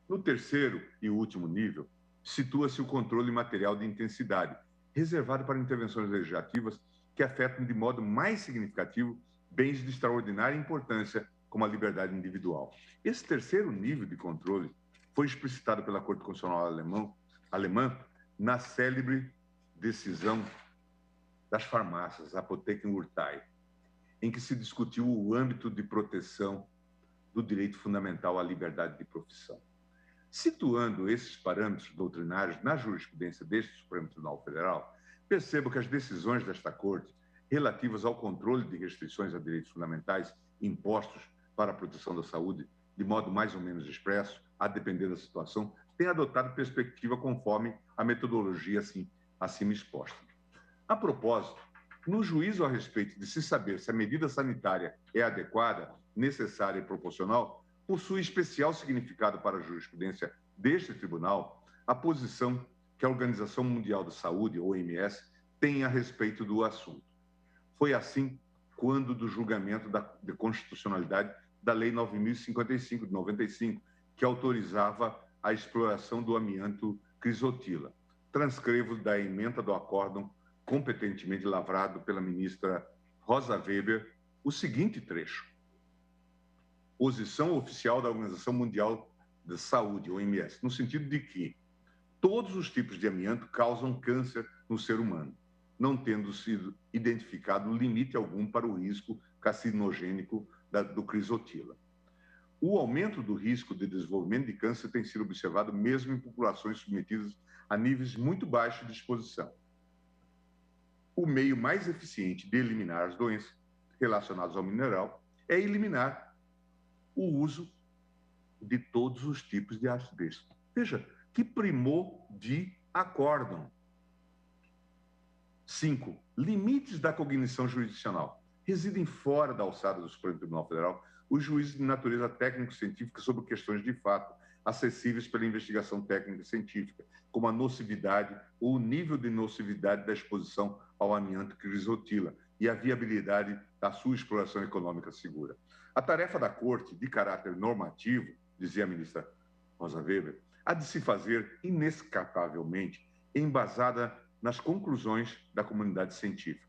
No terceiro e último nível, situa-se o controle material de intensidade, reservado para intervenções legislativas que afetam de modo mais significativo bens de extraordinária importância, como a liberdade individual. Esse terceiro nível de controle foi explicitado pela Corte Constitucional alemã na célebre decisão das farmácias, Apothekenurteil, em que se discutiu o âmbito de proteção do direito fundamental à liberdade de profissão. Situando esses parâmetros doutrinários na jurisprudência deste Supremo Tribunal Federal, percebo que as decisões desta Corte relativas ao controle de restrições a direitos fundamentais impostos para a proteção da saúde, de modo mais ou menos expresso, a depender da situação, têm adotado perspectiva conforme a metodologia acima exposta. A propósito, no juízo a respeito de se saber se a medida sanitária é adequada, necessária e proporcional, possui especial significado para a jurisprudência deste tribunal a posição que a Organização Mundial da Saúde, OMS, tem a respeito do assunto. Foi assim quando do julgamento de constitucionalidade da Lei 9.055, de 95, que autorizava a exploração do amianto crisotila. Transcrevo da ementa do acórdão competentemente lavrado pela ministra Rosa Weber o seguinte trecho: posição oficial da Organização Mundial da Saúde, OMS, no sentido de que todos os tipos de amianto causam câncer no ser humano, não tendo sido identificado limite algum para o risco carcinogênico do crisotila. O aumento do risco de desenvolvimento de câncer tem sido observado mesmo em populações submetidas a níveis muito baixos de exposição. O meio mais eficiente de eliminar as doenças relacionadas ao mineral é eliminar o uso de todos os tipos de asbesto. Veja, que primor de acórdão. 5. Limites da cognição jurisdicional. Residem fora da alçada do Supremo Tribunal Federal os juízes de natureza técnico-científica sobre questões de fato, acessíveis pela investigação técnica e científica, como a nocividade ou o nível de nocividade da exposição ao amianto crisotila e a viabilidade da sua exploração econômica segura. A tarefa da Corte, de caráter normativo, dizia a ministra Rosa Weber, há de se fazer inescapavelmente embasada nas conclusões da comunidade científica,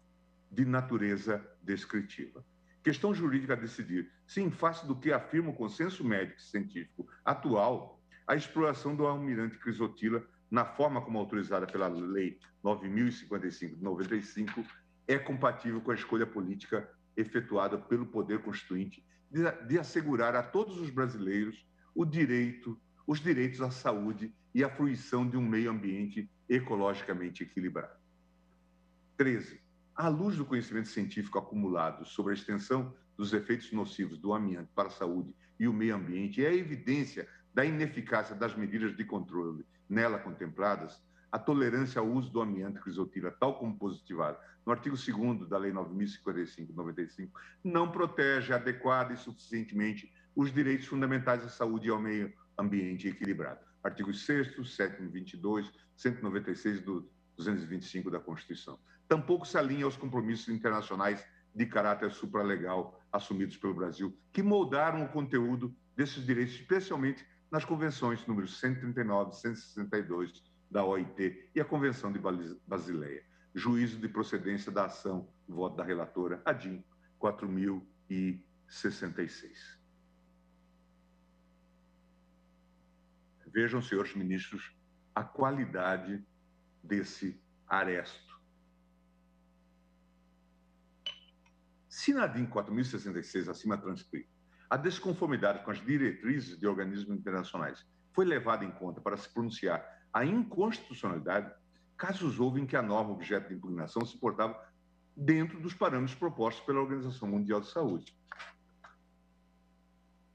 de natureza descritiva. Questão jurídica a decidir se, em face do que afirma o consenso médico científico atual, a exploração do almirante Crisotila, na forma como autorizada pela Lei 9.055 de 95, é compatível com a escolha política efetuada pelo Poder Constituinte de assegurar a todos os brasileiros os direitos à saúde e à fruição de um meio ambiente ecologicamente equilibrado. 13. À luz do conhecimento científico acumulado sobre a extensão dos efeitos nocivos do amianto para a saúde e o meio ambiente e a evidência da ineficácia das medidas de controle nela contempladas, a tolerância ao uso do amianto crisotila, tal como positivada no artigo 2º da Lei 9.055 de 95, não protege adequada e suficientemente os direitos fundamentais à saúde e ao meio ambiente equilibrado. Artigos 6º, 7º, 22, 196 do 225 da Constituição. Tampouco se alinha aos compromissos internacionais de caráter supralegal assumidos pelo Brasil, que moldaram o conteúdo desses direitos, especialmente nas convenções números 139 e 162 da OIT e a Convenção de Basileia. Juízo de procedência da ação, voto da relatora, ADIM 4066. Vejam, senhores ministros, a qualidade desse aresto. Se na ADIM 4066, acima transcrito, a desconformidade com as diretrizes de organismos internacionais foi levada em conta para se pronunciar a inconstitucionalidade, casos houve em que a norma objeto de impugnação se portava dentro dos parâmetros propostos pela Organização Mundial de Saúde.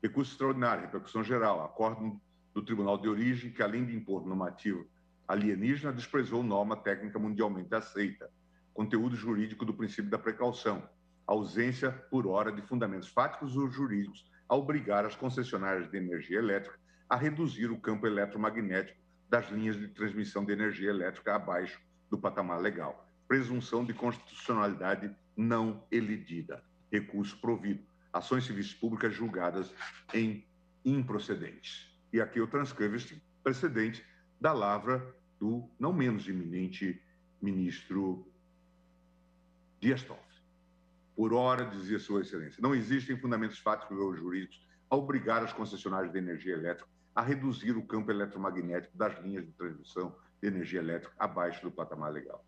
Recurso extraordinário, repercussão geral, acórdão do Tribunal de Origem, que além de impor normativo alienígena, desprezou norma técnica mundialmente aceita, conteúdo jurídico do princípio da precaução, ausência, por hora, de fundamentos fáticos ou jurídicos a obrigar as concessionárias de energia elétrica a reduzir o campo eletromagnético das linhas de transmissão de energia elétrica abaixo do patamar legal. Presunção de constitucionalidade não elidida. Recurso provido. Ações civis públicas julgadas em improcedentes. E aqui eu transcrevo este precedente da lavra do não menos eminente ministro Dias Toffoli. Por hora, dizia Sua Excelência, não existem fundamentos fáticos ou jurídicos a obrigar as concessionárias de energia elétrica a reduzir o campo eletromagnético das linhas de transmissão de energia elétrica abaixo do patamar legal.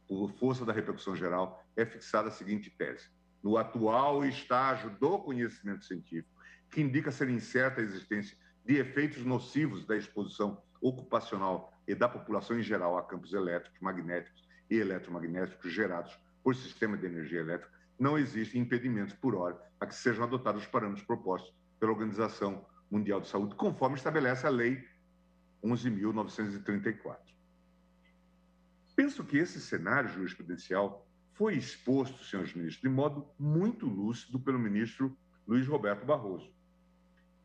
Por força da repercussão geral, é fixada a seguinte tese. No atual estágio do conhecimento científico, que indica ser incerta a existência de efeitos nocivos da exposição ocupacional e da população em geral a campos elétricos, magnéticos e eletromagnéticos gerados por sistema de energia elétrica, não existem impedimentos, por hora, a que sejam adotados os parâmetros propostos pela Organização Mundial de Saúde, conforme estabelece a Lei 11.934. Penso que esse cenário jurisprudencial foi exposto, senhores ministros, de modo muito lúcido pelo ministro Luiz Roberto Barroso,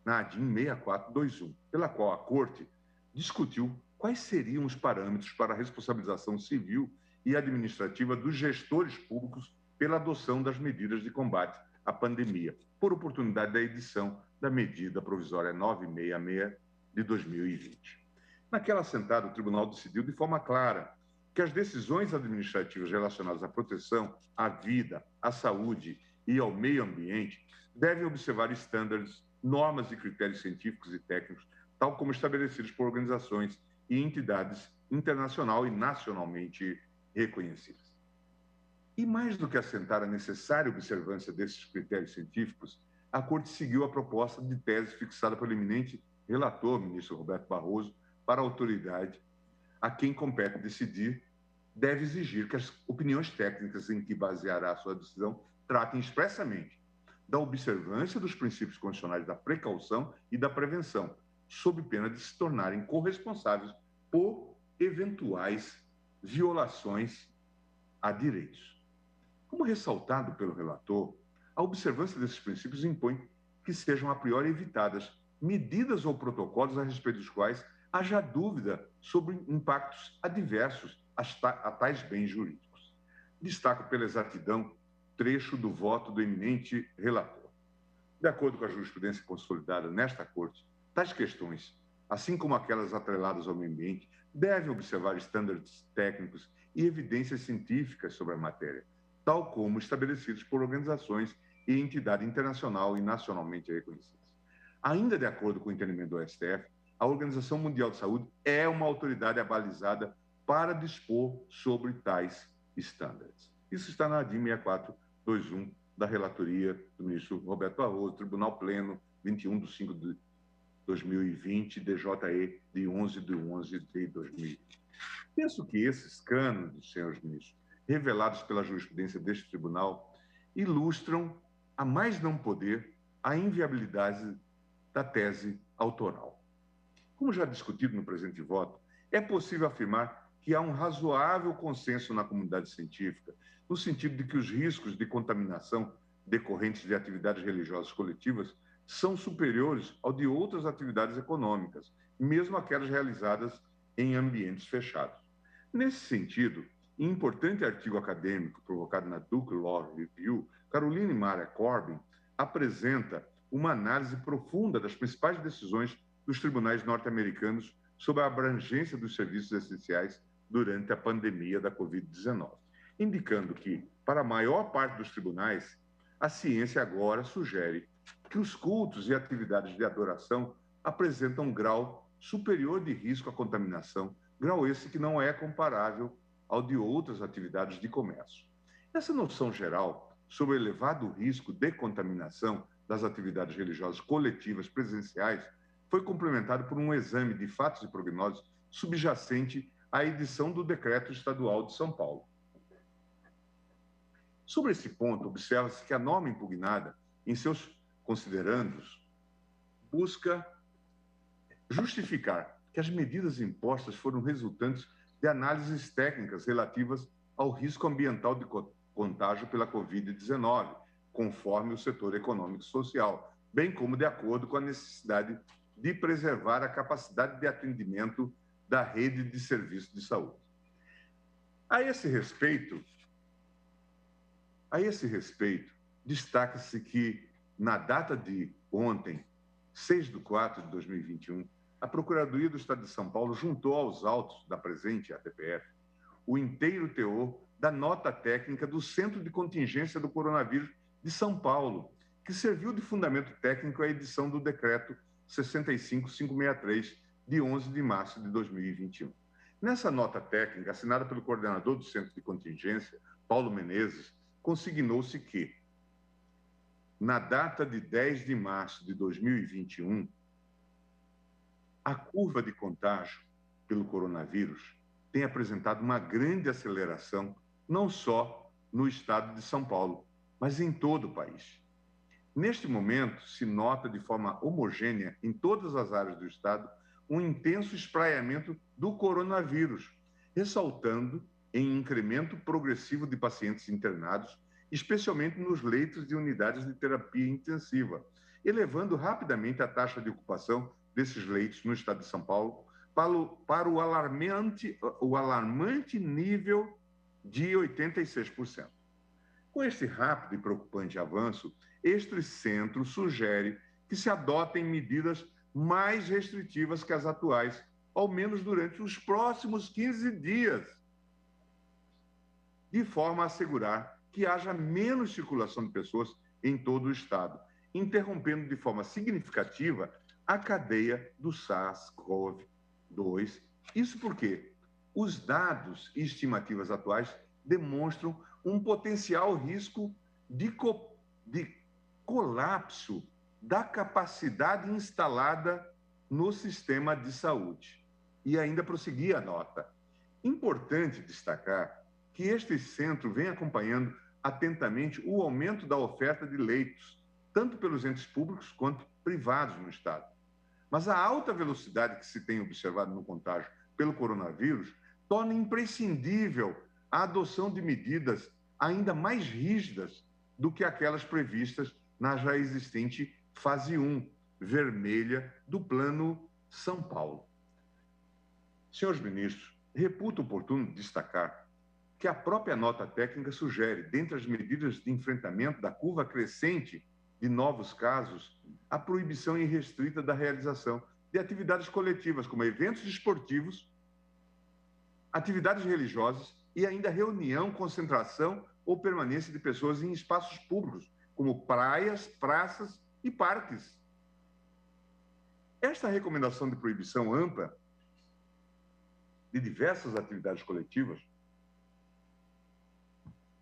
na ADIM 6421, pela qual a Corte discutiu quais seriam os parâmetros para a responsabilização civil e administrativa dos gestores públicos pela adoção das medidas de combate à pandemia, por oportunidade da edição da medida provisória 966 de 2020. Naquela sentada, o tribunal decidiu de forma clara que as decisões administrativas relacionadas à proteção à vida, à saúde e ao meio ambiente devem observar estándares, normas e critérios científicos e técnicos, tal como estabelecidos por organizações e entidades internacional e nacionalmente reconhecidas. E mais do que assentar a necessária observância desses critérios científicos, a Corte seguiu a proposta de tese fixada pelo eminente relator, ministro Roberto Barroso, para a autoridade a quem compete decidir, deve exigir que as opiniões técnicas em que baseará a sua decisão tratem expressamente da observância dos princípios constitucionais da precaução e da prevenção, sob pena de se tornarem corresponsáveis por eventuais violações a direitos. Como ressaltado pelo relator, a observância desses princípios impõe que sejam a priori evitadas medidas ou protocolos a respeito dos quais haja dúvida sobre impactos adversos a tais bens jurídicos. Destaco pela exatidão trecho do voto do eminente relator. De acordo com a jurisprudência consolidada nesta Corte, tais questões, assim como aquelas atreladas ao meio ambiente, devem observar estándares técnicos e evidências científicas sobre a matéria, tal como estabelecidos por organizações e entidade internacional e nacionalmente reconhecidas. Ainda de acordo com o entendimento do STF, a Organização Mundial de Saúde é uma autoridade abalizada para dispor sobre tais estándares. Isso está na ADIM 6421 da relatoria do ministro Roberto Barroso, Tribunal Pleno 21 de 5 de 2020, DJE de 11 de 11 de 2020. Penso que esses cânones, senhores ministros, revelados pela jurisprudência deste tribunal, ilustram, a mais não poder, a inviabilidade da tese autoral. Como já discutido no presente voto, é possível afirmar que há um razoável consenso na comunidade científica, no sentido de que os riscos de contaminação decorrentes de atividades religiosas coletivas são superiores ao de outras atividades econômicas, mesmo aquelas realizadas em ambientes fechados. Nesse sentido, em importante artigo acadêmico provocado na Duke Law Review, Caroline Maria Corbin apresenta uma análise profunda das principais decisões dos tribunais norte-americanos sobre a abrangência dos serviços essenciais durante a pandemia da Covid-19, indicando que, para a maior parte dos tribunais, a ciência agora sugere que os cultos e atividades de adoração apresentam um grau superior de risco à contaminação, grau esse que não é comparável ao de outras atividades de comércio. Essa noção geral sobre o elevado risco de contaminação das atividades religiosas coletivas presenciais foi complementada por um exame de fatos e prognósticos subjacente à edição do Decreto Estadual de São Paulo. Sobre esse ponto, observa-se que a norma impugnada, em seus considerandos, busca justificar que as medidas impostas foram resultantes de análises técnicas relativas ao risco ambiental de contágio pela Covid-19, conforme o setor econômico e social, bem como de acordo com a necessidade de preservar a capacidade de atendimento da rede de serviços de saúde. A esse respeito, destaca-se que, na data de ontem, 6/4/2021, a Procuradoria do Estado de São Paulo juntou aos autos da presente ATPF o inteiro teor da nota técnica do Centro de Contingência do Coronavírus de São Paulo, que serviu de fundamento técnico à edição do Decreto 65563, de 11 de março de 2021. Nessa nota técnica, assinada pelo coordenador do Centro de Contingência, Paulo Menezes, consignou-se que, na data de 10 de março de 2021, a curva de contágio pelo coronavírus tem apresentado uma grande aceleração, não só no estado de São Paulo, mas em todo o país. Neste momento, se nota de forma homogênea em todas as áreas do estado um intenso espraiamento do coronavírus, ressaltando em incremento progressivo de pacientes internados, especialmente nos leitos de unidades de terapia intensiva, elevando rapidamente a taxa de ocupação desses leitos no estado de São Paulo para o alarmante nível de 86%. Com este rápido e preocupante avanço, este centro sugere que se adotem medidas mais restritivas que as atuais, ao menos durante os próximos 15 dias, de forma a assegurar que haja menos circulação de pessoas em todo o estado, interrompendo de forma significativa a cadeia do SARS-CoV-2. Isso porque os dados e estimativas atuais demonstram um potencial risco de colapso da capacidade instalada no sistema de saúde. E ainda prosseguia a nota. Importante destacar que este centro vem acompanhando atentamente o aumento da oferta de leitos, tanto pelos entes públicos quanto privados no estado. Mas a alta velocidade que se tem observado no contágio pelo coronavírus torna imprescindível a adoção de medidas ainda mais rígidas do que aquelas previstas na já existente fase 1, vermelha, do Plano São Paulo. Senhores ministros, reputo oportuno destacar que a própria nota técnica sugere, dentre as medidas de enfrentamento da curva crescente de novos casos, a proibição irrestrita da realização de atividades coletivas, como eventos esportivos, atividades religiosas e ainda reunião, concentração ou permanência de pessoas em espaços públicos, como praias, praças e parques. Esta recomendação de proibição ampla de diversas atividades coletivas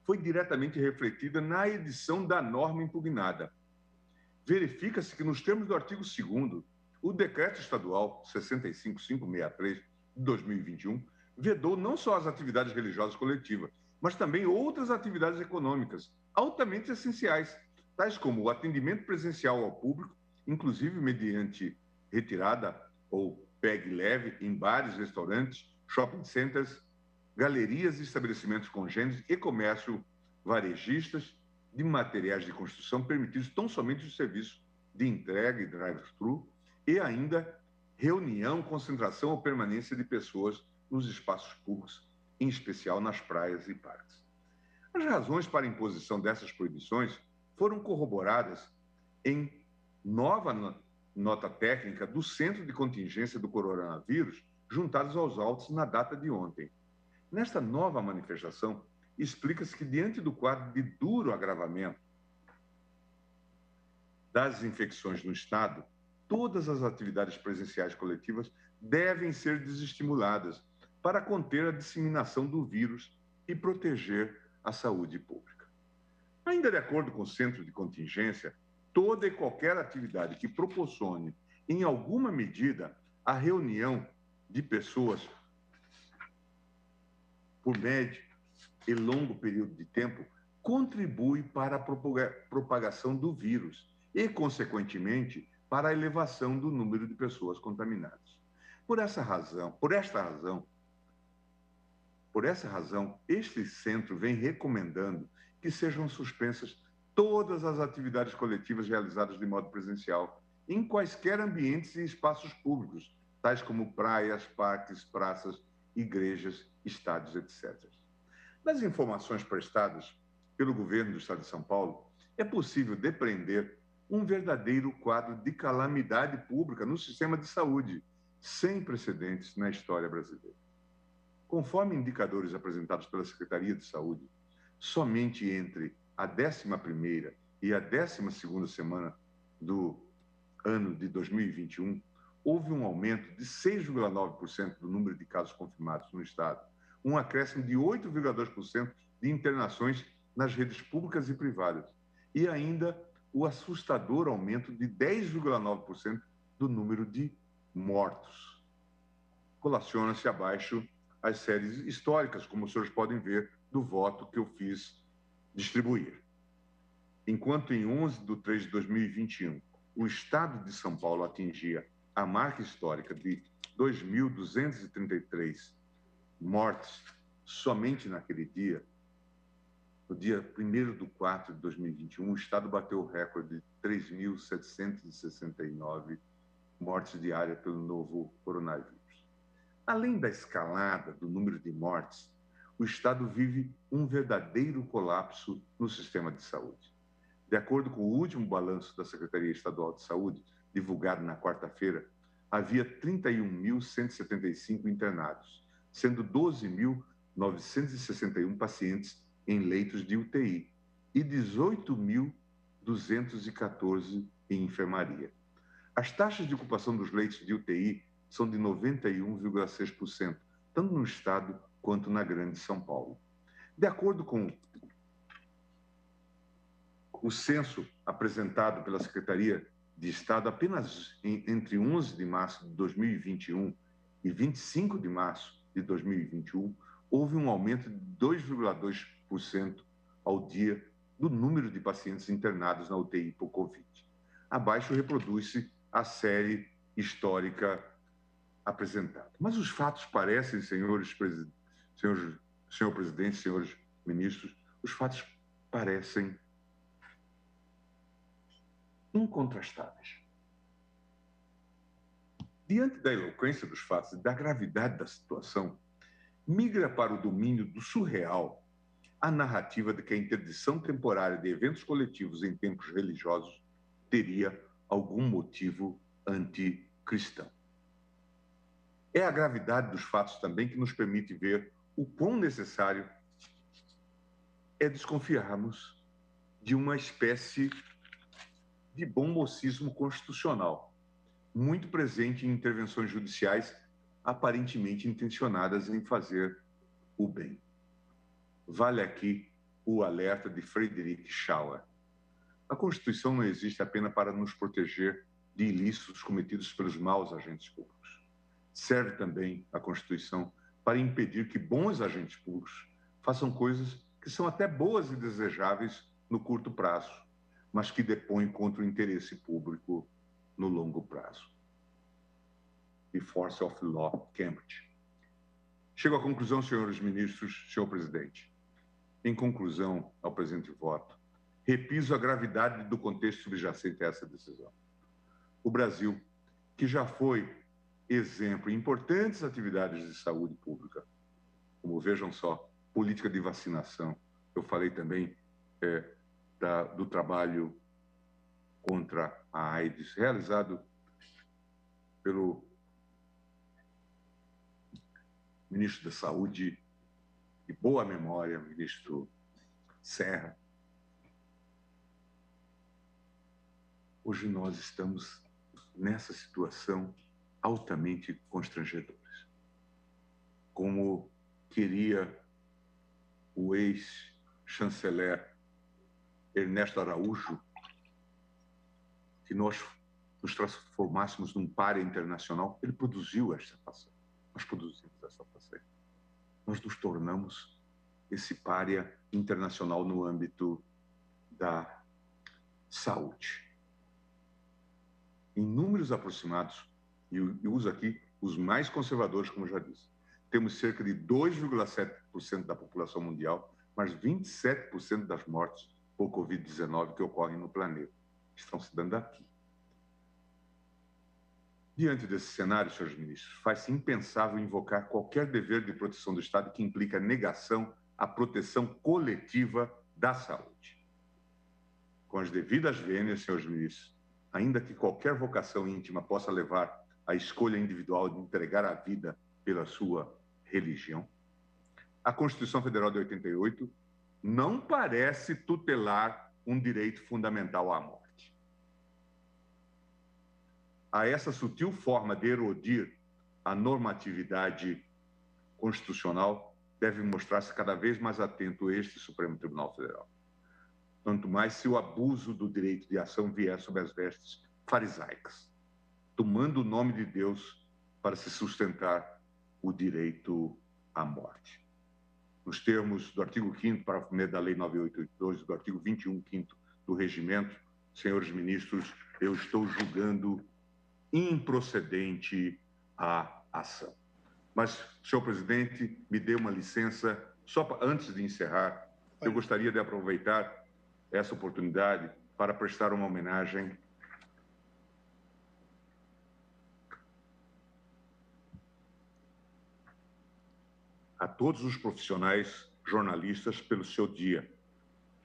foi diretamente refletida na edição da norma impugnada. Verifica-se que, nos termos do artigo 2º, o Decreto Estadual 65563 de 2021 vedou não só as atividades religiosas coletivas, mas também outras atividades econômicas altamente essenciais, tais como o atendimento presencial ao público, inclusive mediante retirada ou pegue leve em bares, restaurantes, shopping centers, galerias e estabelecimentos congêneres e comércio varejistas de materiais de construção permitidos tão somente o serviço de entrega e drive-thru e ainda reunião, concentração ou permanência de pessoas nos espaços públicos, em especial nas praias e parques. As razões para a imposição dessas proibições foram corroboradas em nova nota técnica do Centro de Contingência do Coronavírus, juntados aos autos na data de ontem. Nesta nova manifestação, explica-se que, diante do quadro de duro agravamento das infecções no Estado, todas as atividades presenciais coletivas devem ser desestimuladas para conter a disseminação do vírus e proteger a saúde pública. Ainda de acordo com o Centro de Contingência, toda e qualquer atividade que proporcione, em alguma medida, a reunião de pessoas por médio e longo período de tempo contribui para a propagação do vírus e, consequentemente, para a elevação do número de pessoas contaminadas. Por essa razão, este centro vem recomendando que sejam suspensas todas as atividades coletivas realizadas de modo presencial em quaisquer ambientes e espaços públicos, tais como praias, parques, praças, igrejas, estádios, etc. Das informações prestadas pelo governo do Estado de São Paulo, é possível depreender um verdadeiro quadro de calamidade pública no sistema de saúde, sem precedentes na história brasileira. Conforme indicadores apresentados pela Secretaria de Saúde, somente entre a 11ª e a 12ª semana do ano de 2021, houve um aumento de 6,9% do número de casos confirmados no Estado, um acréscimo de 8,2% de internações nas redes públicas e privadas, e ainda o assustador aumento de 10,9% do número de mortos. Colaciona-se abaixo as séries históricas, como os senhores podem ver, do voto que eu fiz distribuir. Enquanto em 11 de 3 de 2021, o Estado de São Paulo atingia a marca histórica de 2.233 mortes somente naquele dia, no dia 1º de 2021, o Estado bateu o recorde de 3.769 mortes diárias pelo novo coronavírus. Além da escalada do número de mortes, o Estado vive um verdadeiro colapso no sistema de saúde. De acordo com o último balanço da Secretaria Estadual de Saúde, divulgado na quarta-feira, havia 31.175 internados, sendo 12.961 pacientes em leitos de UTI e 18.214 em enfermaria. As taxas de ocupação dos leitos de UTI são de 91,6%, tanto no Estado quanto na Grande São Paulo. De acordo com o censo apresentado pela Secretaria de Estado, apenas entre 11 de março de 2021 e 25 de março de 2021, houve um aumento de 2,2% ao dia do número de pacientes internados na UTI por Covid. Abaixo reproduz-se a série histórica apresentada. Mas os fatos parecem, senhor presidente, senhores ministros, os fatos parecem incontrastáveis. Diante da eloquência dos fatos e da gravidade da situação, migra para o domínio do surreal a narrativa de que a interdição temporária de eventos coletivos em tempos religiosos teria algum motivo anticristão. É a gravidade dos fatos também que nos permite ver o quão necessário é desconfiarmos de uma espécie de bom mocismo constitucional, muito presente em intervenções judiciais aparentemente intencionadas em fazer o bem. Vale aqui o alerta de Friedrich Schauer. A Constituição não existe apenas para nos proteger de ilícitos cometidos pelos maus agentes públicos. Serve também a Constituição para impedir que bons agentes públicos façam coisas que são até boas e desejáveis no curto prazo, mas que depõem contra o interesse público no longo prazo. The Force of Law, Cambridge. Chego à conclusão, senhores ministros, senhor presidente. Em conclusão ao presente voto, repiso a gravidade do contexto subjacente a essa decisão. O Brasil, que já foi exemplo em importantes atividades de saúde pública, como vejam só, política de vacinação, eu falei também do trabalho contra a AIDS, realizado pelo ministro da Saúde, de boa memória, ministro Serra. Hoje nós estamos nessa situação altamente constrangedora. Como queria o ex-chanceler Ernesto Araújo, que nós nos transformássemos num pária internacional, ele produziu esta façanha. Nós produzimos essa façanha. Nós nos tornamos esse pária internacional no âmbito da saúde. Em números aproximados, e eu uso aqui os mais conservadores, como já disse, temos cerca de 2,7% da população mundial, mas 27% das mortes por Covid-19 que ocorrem no planeta estão se dando aqui. Diante desse cenário, senhores ministros, faz-se impensável invocar qualquer dever de proteção do Estado que implica negação à proteção coletiva da saúde. Com as devidas vênias, senhores ministros, ainda que qualquer vocação íntima possa levar à escolha individual de entregar a vida pela sua religião, a Constituição Federal de 88 não parece tutelar um direito fundamental à morte. A essa sutil forma de erodir a normatividade constitucional deve mostrar-se cada vez mais atento este Supremo Tribunal Federal. Tanto mais se o abuso do direito de ação vier sob as vestes farisaicas, tomando o nome de Deus para se sustentar o direito à morte. Nos termos do artigo 5º, parágrafo 1º da Lei 9882, do artigo 21, 5º do Regimento, senhores ministros, eu estou julgando improcedente a ação. Mas, senhor presidente, me dê uma licença, antes de encerrar, eu gostaria de aproveitar essa oportunidade para prestar uma homenagem a todos os profissionais jornalistas pelo seu dia,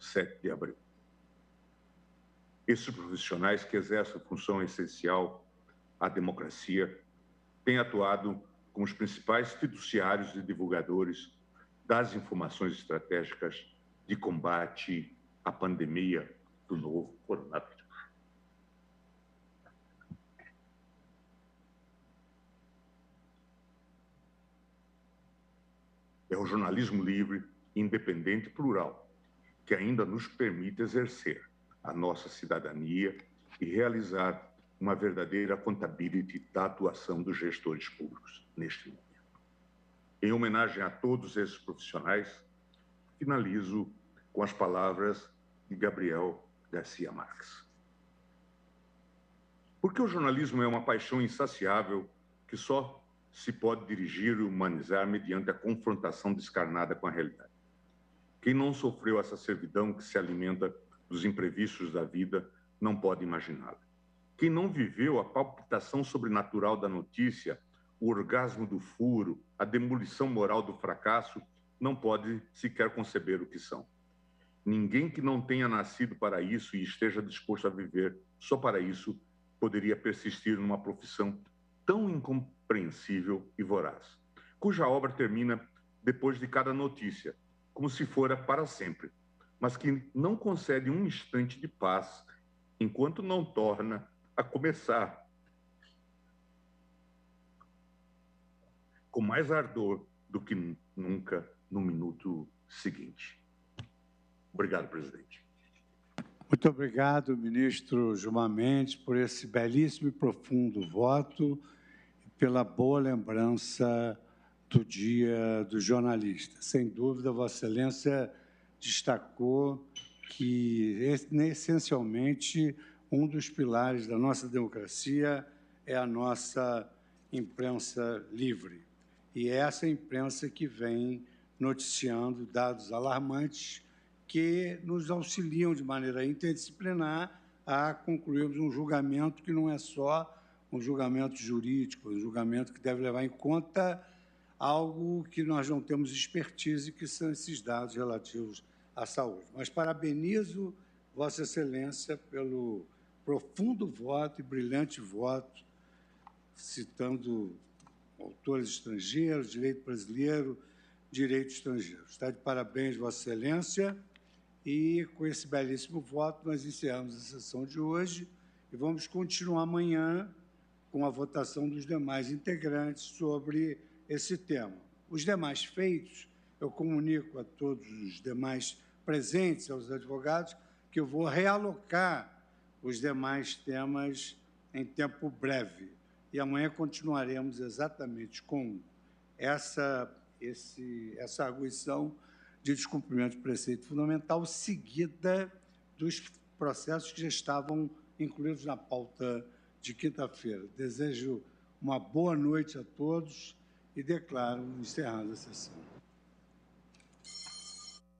7 de abril. Esses profissionais que exercem função essencial à democracia têm atuado como os principais fiduciários e divulgadores das informações estratégicas de combate à pandemia do novo coronavírus. É o jornalismo livre, independente e plural que ainda nos permite exercer a nossa cidadania e realizar uma verdadeira accountability da atuação dos gestores públicos neste momento. Em homenagem a todos esses profissionais, finalizo com as palavras de Gabriel Garcia Marques. Porque o jornalismo é uma paixão insaciável que só se pode dirigir e humanizar mediante a confrontação descarnada com a realidade. Quem não sofreu essa servidão que se alimenta dos imprevistos da vida não pode imaginá-la. Quem não viveu a palpitação sobrenatural da notícia, o orgasmo do furo, a demolição moral do fracasso, não pode sequer conceber o que são. Ninguém que não tenha nascido para isso e esteja disposto a viver só para isso poderia persistir numa profissão tão incompreensível e voraz, cuja obra termina depois de cada notícia, como se fora para sempre, mas que não concede um instante de paz enquanto não torna a começar com mais ardor do que nunca no minuto seguinte. Obrigado, presidente. Muito obrigado, ministro Gilmar Mendes, por esse belíssimo e profundo voto e pela boa lembrança do Dia do Jornalista. Sem dúvida, Vossa Excelência destacou que, essencialmente, um dos pilares da nossa democracia é a nossa imprensa livre. E é essa imprensa que vem noticiando dados alarmantes que nos auxiliam de maneira interdisciplinar a concluirmos um julgamento que não é só um julgamento jurídico, um julgamento que deve levar em conta algo que nós não temos expertise, que são esses dados relativos à saúde. Mas parabenizo Vossa Excelência pelo profundo voto e brilhante voto, citando autores estrangeiros, direito brasileiro, direito estrangeiro. Está de parabéns, Vossa Excelência. E, com esse belíssimo voto, nós encerramos a sessão de hoje e vamos continuar amanhã com a votação dos demais integrantes sobre esse tema. Os demais feitos, eu comunico a todos os demais presentes, aos advogados, que eu vou realocar os demais temas em tempo breve. E amanhã continuaremos exatamente com essa arguição de descumprimento de preceito fundamental, seguida dos processos que já estavam incluídos na pauta de quinta-feira. Desejo uma boa noite a todos e declaro encerrada a sessão.